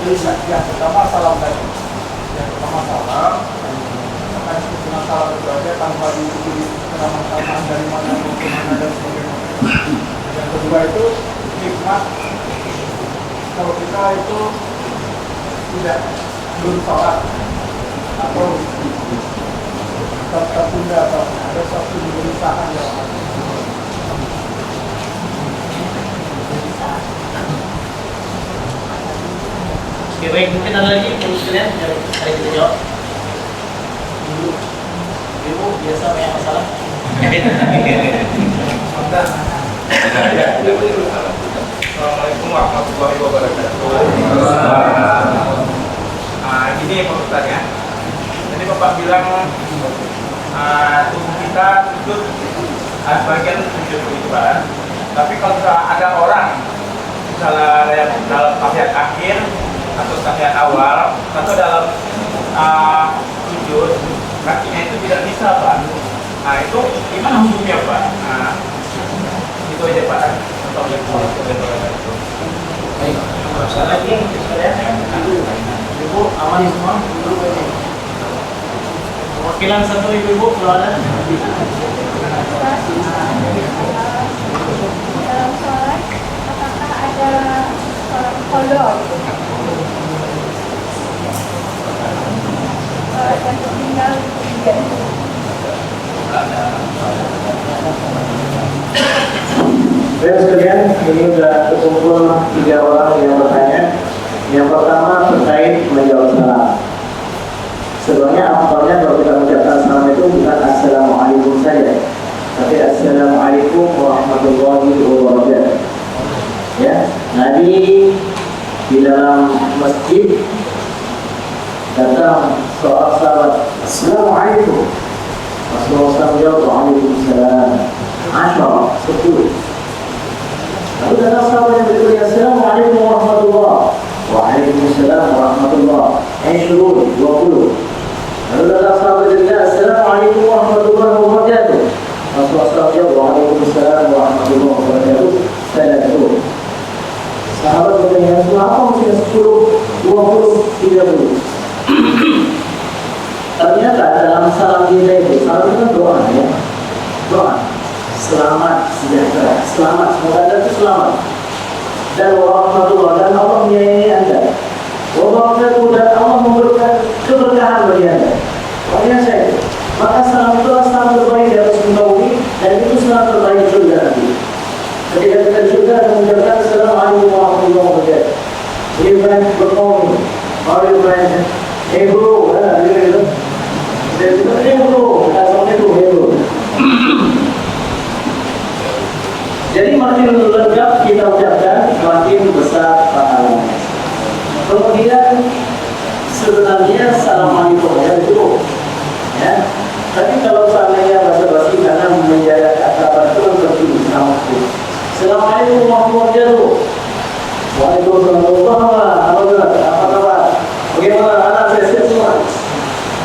gelisah. Yang pertama salam tadi, yang pertama salam akan disebut salam itu aja tanpa diikuti kenamaan dari mana ke mana dan sebagainya. Yang kedua itu nikmat. Kalau kita itu tidak belum sholat atau tertunda atau ada suatu kegelisahan dalam hati. Oke, baik, mungkin ada lagi yang sekalian hari kita jawab. Ibu biasa banyak masalah. Assalamualaikum warahmatullahi wabarakatuh. Ini pertanyaannya. Jadi Bapak bilang tubuh kita sujud sebagian sujud begitu kan. Tapi kalau ada orang misalnya dalam tahiyat akhir atau tahiyat awal atau dalam sujud kakinya itu tidak bisa Pak. Nah itu gimana hukumnya Pak? Itu aja Pak. Baik, masalah lagi sekalian. Ibu aman semua? Wakilan satu ibu kalau ada. Dalam sholat, apakah ada sholat qadha? Sholat yang tertinggal tidak? Baik sekalian, ini sudah terkumpul 3 orang yang bertanya. Yang pertama terkait menjawab salam. Sebenarnya afdalnya kalau kita mengucapkan salam itu bukan assalamualaikum saja, tapi assalamualaikum warahmatullahi wabarakatuh. Ya, Nabi di dalam masjid datang seorang sahabat, assalamualaikum. Rasulullah SAW jawab, waalaikumsalam. 10. Lalu datang sahabat yang berikutnya, assalamualaikum warahmatullahi wabarakatuh. Waalaikumsalam warahmatullahi wabarakatuh. 20. Lalu datang sahabat ketiga, assalamualaikum warahmatullahi wabarakatuh. Rasulullah SAW jawab, waalaikumsalam warahmatullahi wabarakatuh. 30. Sahabat bertanya, apa maksudnya 10, 20, 30? Ternyata dalam salam kita itu, salam itu kan doa ya. Doa. Selamat sejahtera, selamat, semoga Anda itu selamat. Dan warahmatullahi dan Allah menyayangi Anda. Wabarakatuh dan Allah memberikan keberkahan bagi Anda. Makanya saya, maka salam itu salam terbaik dari Rasulullah dan bro, gitu. Bro, Assalamualaikum, bro. Jadi makin lengkap kita ucapkan, makin besar pahalanya. Kemudian sebenarnya Assalamualaikum ya cukup, ya. Tapi kalau seandainya basa-basi karena menjaga kata betul seperti Assalamualaikum. Assalamualaikum warahmatullahi wabarakatuh. Waalaikumsalam. Apa kabar? Bagaimana anak saya sehat semua?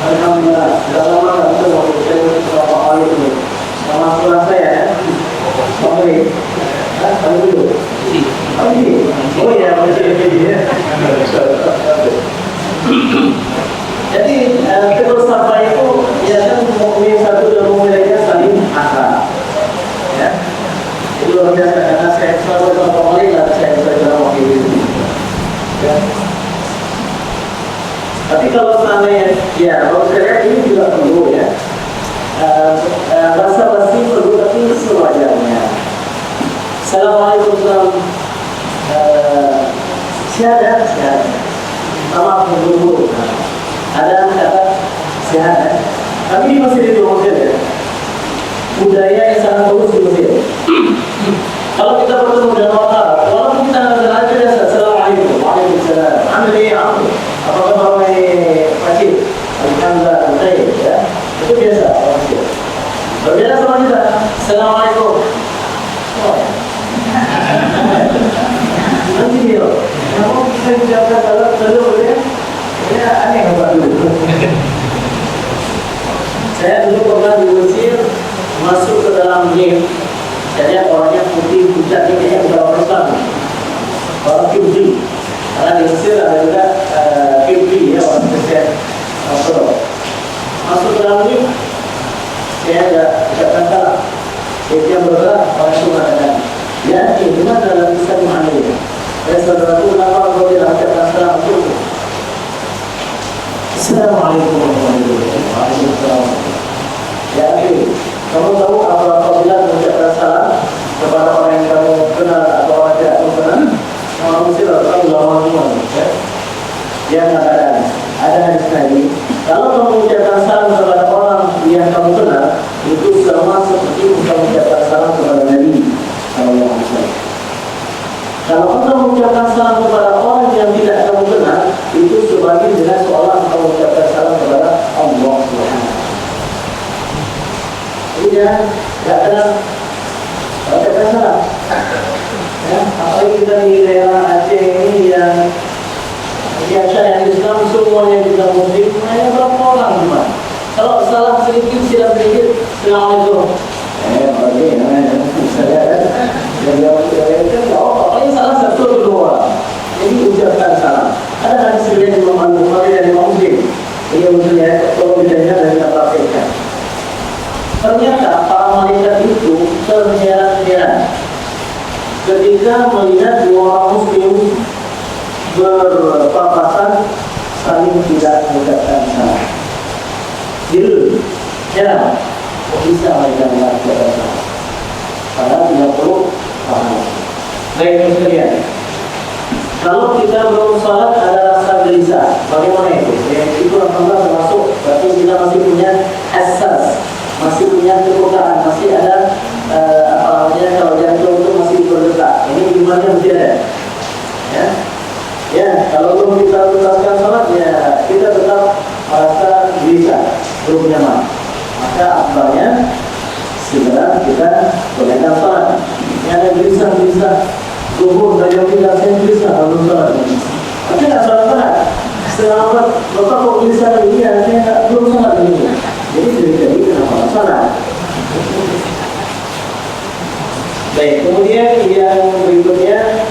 Alhamdulillah. Sudah lama tak ketemu. Saya beberapa kali ini. Sama sekolah saya ya. Oke. Kamu dulu. Oh ya, masih ya. Jadi terus apa itu? Ya kan mukmin satu dan mukmin lainnya saling akrab. Ya. Itu luar biasa karena saya selalu beberapa kali lah saya belajar waktu itu. Ya. Tapi kalau seandainya, ya kalau saya lihat ini juga perlu ya. Bahasa basi perlu tapi sewajarnya. Assalamualaikum syahadat. Sama dulu. Ada kata syahadat. Tapi di Mesir itu Mesir ya. Budaya yang sangat bagus di Mesir. Kalau kita bertemu dengan orang Arab, walaupun kita nggak aja biasa, Assalamualaikum, Waalaikumsalam, Alhamdulillah, apa kabar Pakcik? Alhamdulillah, baik ya. Itu biasa orang Mesir. Berbeda sama kita, Assalamualaikum. Oh. Nanti dia, kalau kita ucapkan kalau boleh, ya aneh apa dulu. Saya dulu pernah di Mesir masuk ke dalam game. Jadi orangnya putih pucat ini kayaknya bukan orang Islam, orang Kibli. Karena di Mesir ada juga Kibli ya, orang Kristen. Masuk ke dalam game, saya ada ucapkan salah. Dia bergerak, orang itu mengatakan, ya ini gimana dalam Islam ini? Saya saudaraku kenapa kalau dia ucapkan salam itu? Assalamualaikum warahmatullahi wabarakatuh. Ya kamu tahu apabila mengucapkan salam kepada orang yang kamu kenal atau orang tidak kamu kenal, orang Mesir atau ulama semua, ya? Dia mengatakan ada hadis Nabi, kalau kamu mengucapkan salam kepada orang yang kamu kenal, itu sama seperti kamu mengucapkan salam kepada Nabi Sallallahu Alaihi Wasallam. Kalau kamu mengucapkan salam kepada orang yang tidak kamu kenal, itu sebagai dengan seolah kamu mengucapkan salam kepada Allah Subhanahu. Ya, tidak kenal, ucapkan salam. Ya, apalagi kita di daerah Aceh ini yang syariat Islam semuanya juga Muslim, hanya berapa orang cuma. Kalau salah sedikit, silap sedikit, Assalamualaikum. Saya paling salah satu atau dua orang. Jadi ucapkan salam. Ada hadis riwayat Imam Al-Bukhari dan Imam Muslim. Ini maksudnya kalau bedanya dan kita praktekkan. Ternyata para malaikat itu terheran-heran ketika melihat dua orang Muslim berpapasan saling tidak mengucapkan salam. Jadi heran, kok bisa mereka mengucapkan salam? Padahal tidak perlu paham. Baik sekalian, kalau kita belum salat ada rasa gelisah, bagaimana itu? Itu alhamdulillah termasuk, berarti kita masih punya asas, masih punya kepekaan, masih ada apa namanya kalau jantung itu masih berdetak. Ini gimana mesti ada? Ya, kalau belum kita tuntaskan salat, ya kita tetap merasa gelisah, belum nyaman. Maka akhirnya segera kita bolehkan salat. Yang ada gelisah-gelisah, zuhur dan jam 3 saya gelisah belum salat. Tapi nggak salat. Selamat, bapak kok gelisah lagi? Ya, saya belum salat ini. Jadi kenapa salat? Baik, kemudian yang berikutnya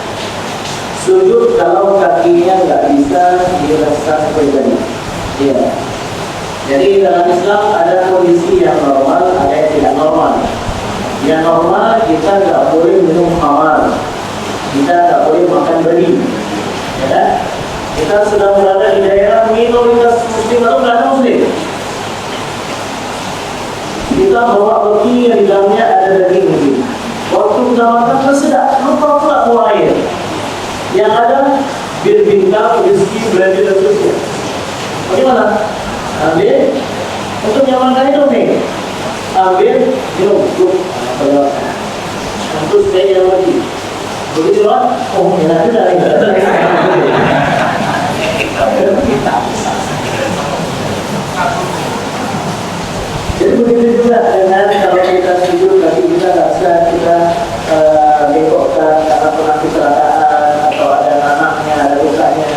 sujud kalau kakinya nggak bisa diletakkan seperti tadi. Ya. Jadi dalam Islam ada kondisi yang normal, ada yang tidak normal. Yang normal kita nggak boleh minum khamar, kita nggak boleh makan babi. Ya, kita sedang berada di daerah minoritas Muslim atau nggak ada Muslim. Kita bawa roti yang di dalamnya ada daging Muslim. Waktu kita makan tersedak, lupa pula buah air. Yang ada bir bintang, rezeki, berada dan seterusnya. Bagaimana? Ambil untuk nyamankan hidup nih. Ambil, minum, tuh. Terus saya yang lagi. Begitu kan? Oh, enak juga nih. Jadi begitu juga dengan kalau kita sujud kaki kita nggak bisa kita bengkokkan karena pernah kecelakaan atau ada nanaknya, ada lukanya.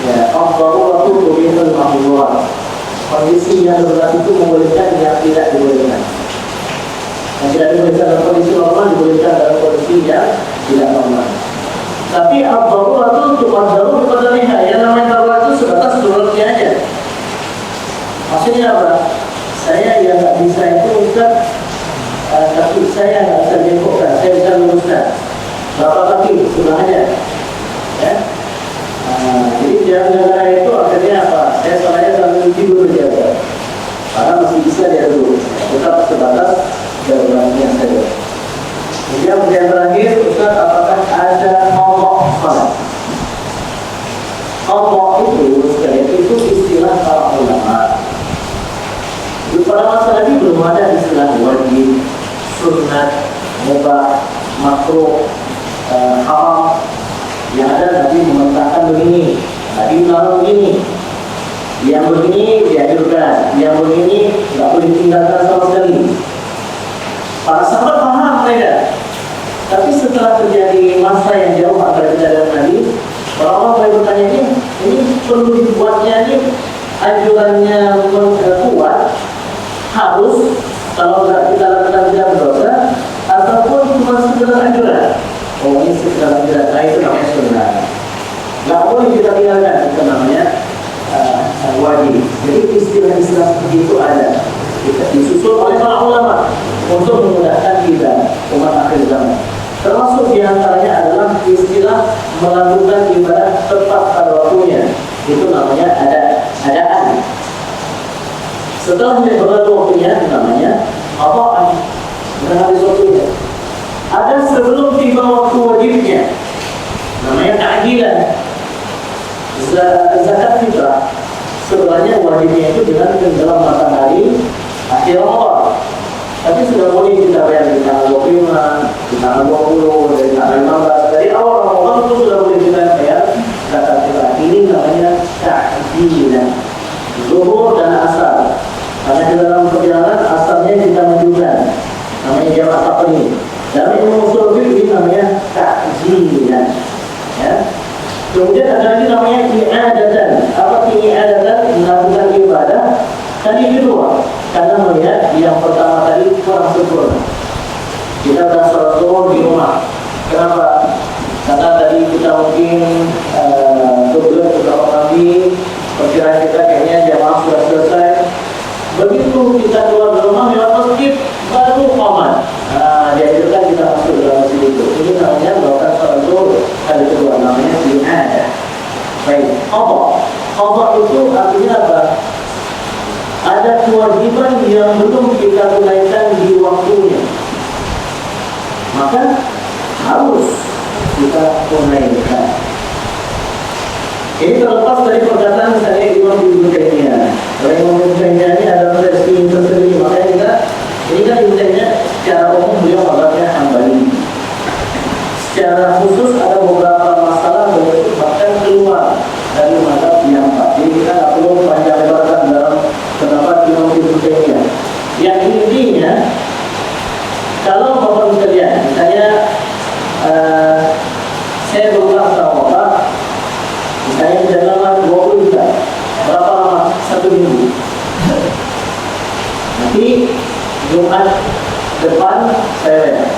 Ya, Allah waktu begitu mahmud. Kondisi yang darurat itu membolehkan yang tidak dibolehkan. Yang tidak dibolehkan dalam kondisi normal dibolehkan dalam kondisi yang tidak normal. Tapi Allah itu cuma darurat kepada lihat. Yang namanya darurat itu sebatas daruratnya aja. Maksudnya apa? Saya yang nggak bisa itu Ustaz, kaki saya nggak bisa bengkokkan, saya bisa luruskan. Bapak kaki sudah aja, ya. Jadi jangan itu akhirnya apa? Saya soalnya sambil tidur dia, karena masih bisa dia dulu. Tetap sebatas daruratnya saja. Kemudian yang terakhir, Ustaz, apakah ada Allah salat? Allah itu istilah para ulama. Pada masa Nabi belum ada istilah wajib, sunnat, mubah, makruh, haram. Yang ada Nabi memerintahkan begini, Nabi melarang begini, yang begini dianjurkan, yang begini nggak boleh tinggalkan sama sekali. Para sahabat paham mereka. Tapi setelah terjadi masa yang jauh antara kita dan Nabi, orang-orang mulai bertanya ini perlu dibuatnya ini anjurannya kuat. Harus kalau nggak kita lakukan tidak berdosa ataupun cuma sekedar anjuran. Oh ini sekedar anjuran, nah itu namanya sunnah. Nggak boleh kita tinggalkan, itu namanya wajib. Jadi istilah-istilah seperti itu ada. Disusul oleh para ulama untuk memudahkan kita umat akhir zaman. Termasuk diantaranya adalah istilah melakukan ibadah tepat pada waktunya. Itu namanya adaan. Setelah berlalu waktunya, namanya apaan? Bukan habis waktunya. Ada sebelum tiba waktu wajibnya, namanya ta'jilan. Zakat fitrah sebenarnya wajibnya itu dengan dalam matahari akhir Ramadan. Tapi sudah boleh kita bayar di tanggal 25, di tanggal 20, dari tanggal 15. Dari awal Ramadan itu sudah boleh kita bayar zakat fitrah. Ini namanya ta'jilan. Zuhur dan asar. Karena di dalam perjalanan asalnya kita majukan, namanya jamak taqdim. Dalam ilmu ushul fiqh ini namanya ta'jilan. Ya. Kemudian ada lagi namanya i'adatan. Apa i'adatan? Melakukan ibadah kali kedua. Karena melihat yang pertama tadi kurang sempurna. Kita sudah sholat zuhur di rumah. Kenapa? Karena tadi kita mungkin beberapa kali perkiraan kita kayaknya jamaah sudah selesai. Begitu kita keluar dari rumah lewat masjid baru qamat. Dianjurkan kita masuk dalam masjid itu. Ini namanya melakukan sholat zuhur kali kedua, namanya i'adah. Baik, qada itu artinya apa? Ada kewajiban yang belum kita tunaikan di waktunya, maka harus kita tunaikan. Ini terlepas dari perkataan misalnya Imam Ibnu Taimiyah. Kalau Imam Ibnu Taimiyah ini adalah versi tersendiri, makanya kita ini kan Ibnu Taimiyah secara umum beliau mazhabnya Hambali. Secara khusus ada beberapa masalah beliau bahkan keluar dari mazhab yang empat. Jadi kita nggak perlu panjang lebarkan dalam pendapat Imam Ibnu Taimiyah. Yang intinya, kalau bapak sekalian, misalnya saya berubah sama bapak. Misalnya dalam 20 juta, berapa lama? 1 minggu. Nanti Jumat depan saya bayar.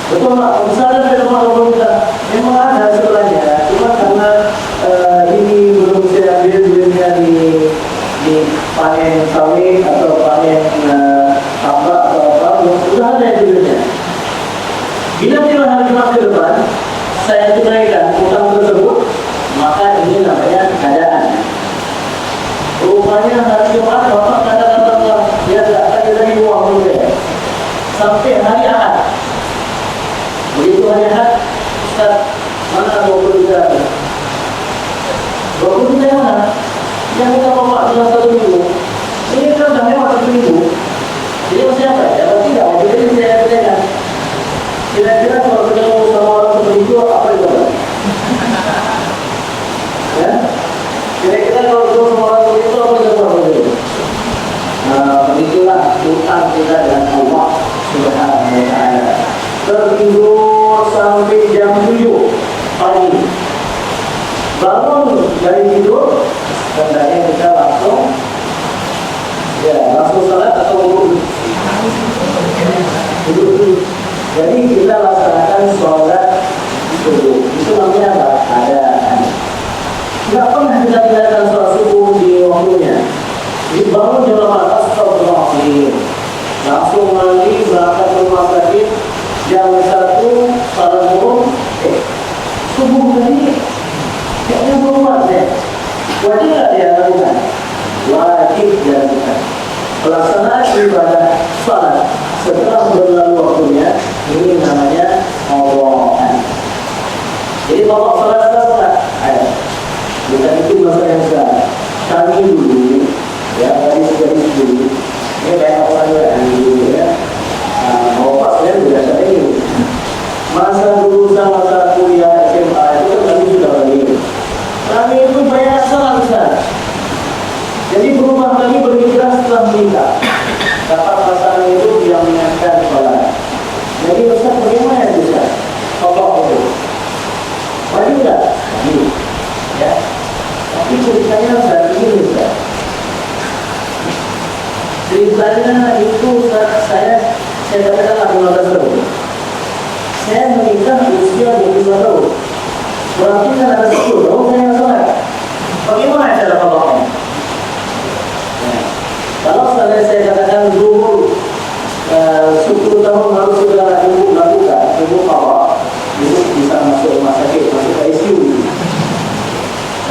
Betul nggak? Misalnya saya rumah 20 juta, memang ada setelahnya. Cuma karena ini belum saya ambil duitnya di panen sawit atau panen tambak atau apa, sudah ada duitnya. Bila hari Jumat ke depan saya tunaikan utang tersebut, maka ini namanya keadaan. Rupanya hari Jumat bapak kata-kata dia tidak akan lagi uang dulu ya. Sampai hari Ahad. Begitu hari Ahad, Ustaz, mana 20 juta? 20 juta mana? yang kita bawa dalam 1 minggu, ini kan sudah lewat 1 minggu. Jadi maksudnya apa? Ya tidak. Jadi saya tanyakan, kira-kira kalau ketemu sama orang seperti itu apa yang kita? Ya? Kira-kira kalau ketemu sama orang seperti itu apa yang kita? Begitulah utang kita dengan Allah Subhanahu wa Ta'ala. Tertidur sampai jam 7 pagi, bangun dari tidur, hendaknya kita langsung salat atau wudhu. Jadi kita laksanakan sholat subuh. Itu namanya apa? Adaan. Tidak pernah kita tinggalkan sholat subuh di waktunya. Dibangun jam 8, astagfirullahaladzim, langsung mandi, berangkat ke rumah sakit, jam 1, salat subuh, subuh tadi, kayaknya belum ya. Wajib tidak dia lakukan? Wajib dia lakukan. Pelaksanaan ibadah salat setelah berlalu waktunya, ini namanya awal. Jadi bapak salat, bukan itu masalah yang besar. Kami dulu, ya gadis-gadis dulu, ini banyak orang yang dulu ya, bapak saya juga sering. Masa dulu masa kuliah SMA itu kami sudah balik. Kami itu banyak salah besar. Jadi berubah lagi berhijrah setelah menikah. Dapat pasangan itu yang mengingatkan sholat. Jadi Ustaz bagaimana itu Ustaz? Bapak itu wajib tidak? Wajib. Ya. Tapi ceritanya Ustaz begini Ustaz. Ceritanya itu saya katakanlah 15 tahun. Saya menikah usia 25 tahun. Berarti kan ada 10 tahun saya sholat. Bagaimana cara bapaknya? Kalau saya katakan dulu 10 tahun lalu sudah ibu lakukan, ibu bawa, ibu bisa masuk rumah sakit, masuk ke ICU.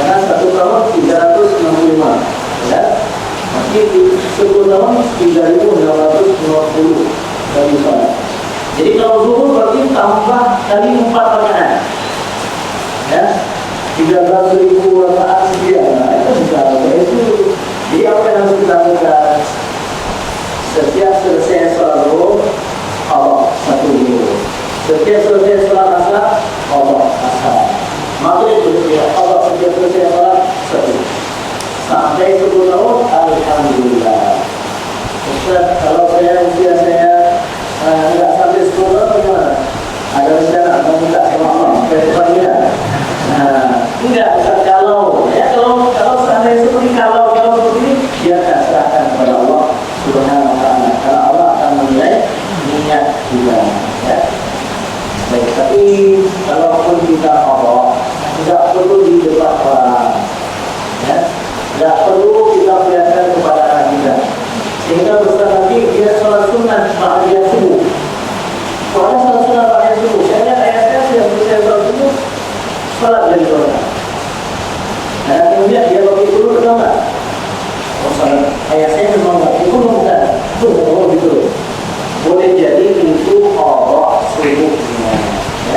Karena 1 tahun 365, ya. Masih 10 tahun 3.650 dari sholat. Jadi kalau zuhur berarti tambah kali 4 rakaat, ya, 13.000 rakaat sekian. Nah, itu bisa itu. Jadi apa yang harus kita lakukan? Setiap selesai sholat zuhur, Allah 1 minggu. Setiap selesai sholat asar, Allah asar. Maghrib juga Allah setiap selesai sholat 1. Sampai 10 tahun, alhamdulillah. Ustaz, kalau usia saya tidak sampai 10 tahun bagaimana? Ada rencana mau minta sama Allah sampai depannya? Enggak, Ustaz, kalau seandainya seperti kalau seperti ini, dia akan serahkan kepada Allah Subhanahu wa Ta'ala. Karena Allah akan menilai niat kita, ya. Baik, tapi kalaupun kita Allah, tidak perlu di depan orang, ya. Tidak perlu kita perlihatkan kepada anak kita. Sehingga besar nanti dia sholat sunat bahagia subuh. Soalnya sholat sunat bahagia subuh. Saya lihat ayatnya sudah selesai sholat subuh, sholat dari sholat. Nah, kemudian dia bagi dulu ke tempat. Oh, sholat ayat saya memang nggak itu bukan. Oh, gitu. Boleh jadi itu Allah subuhnya.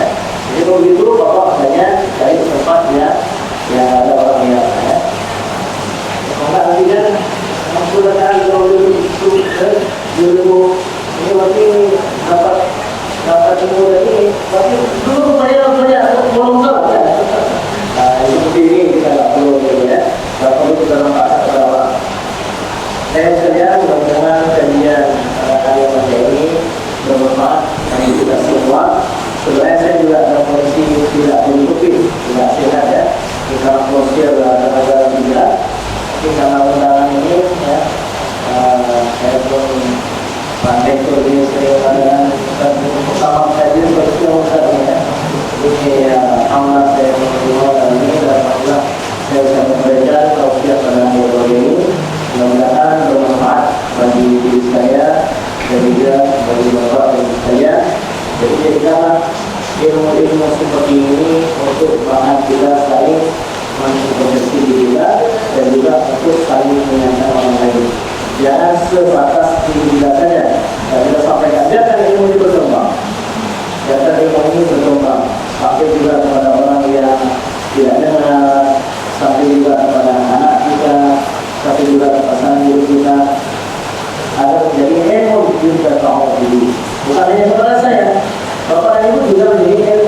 Ya. Jadi kalau gitu bapak katanya dari tempat yang ada orang yang ya. Enggak lagi kan sudah kalau itu dulu ini berarti dapat ilmu dari berarti dulu saya belum tahu ya. Seperti ini kita nggak perlu ya, nggak perlu kita nampak kepada orang. Saya sekalian mudah-mudahan kajian kalian pada ini bermanfaat bagi kita semua. Sebenarnya saya juga dalam kondisi tidak menutupi, tidak sehat ya. Kita atmosfer negara kita. Tapi karena undangan ini ya, saya pun pandai tulis saya dengan pertama kajian seperti yang saya ya. Ini alhamdulillah saya menerima ini dan alhamdulillah saya bisa memberikan tausiah pada video ini. Mudah-mudahan bermanfaat bagi diri saya dan juga bagi bapak dan ibu saya. Jadi jadikanlah ilmu-ilmu seperti ini untuk bahan kita saling mengintervensi diri kita dan juga untuk saling mengingatkan orang lain. Jangan sebatas diri kita saja. Dan kita sampaikan, biarkan ilmu ini berkembang. Biarkan ilmu ini berkembang. Sampai juga kepada orang yang tidak dengar, sampai juga kepada anak kita, Bukan hanya kepada saya, Bapak dan Ibu juga menjadi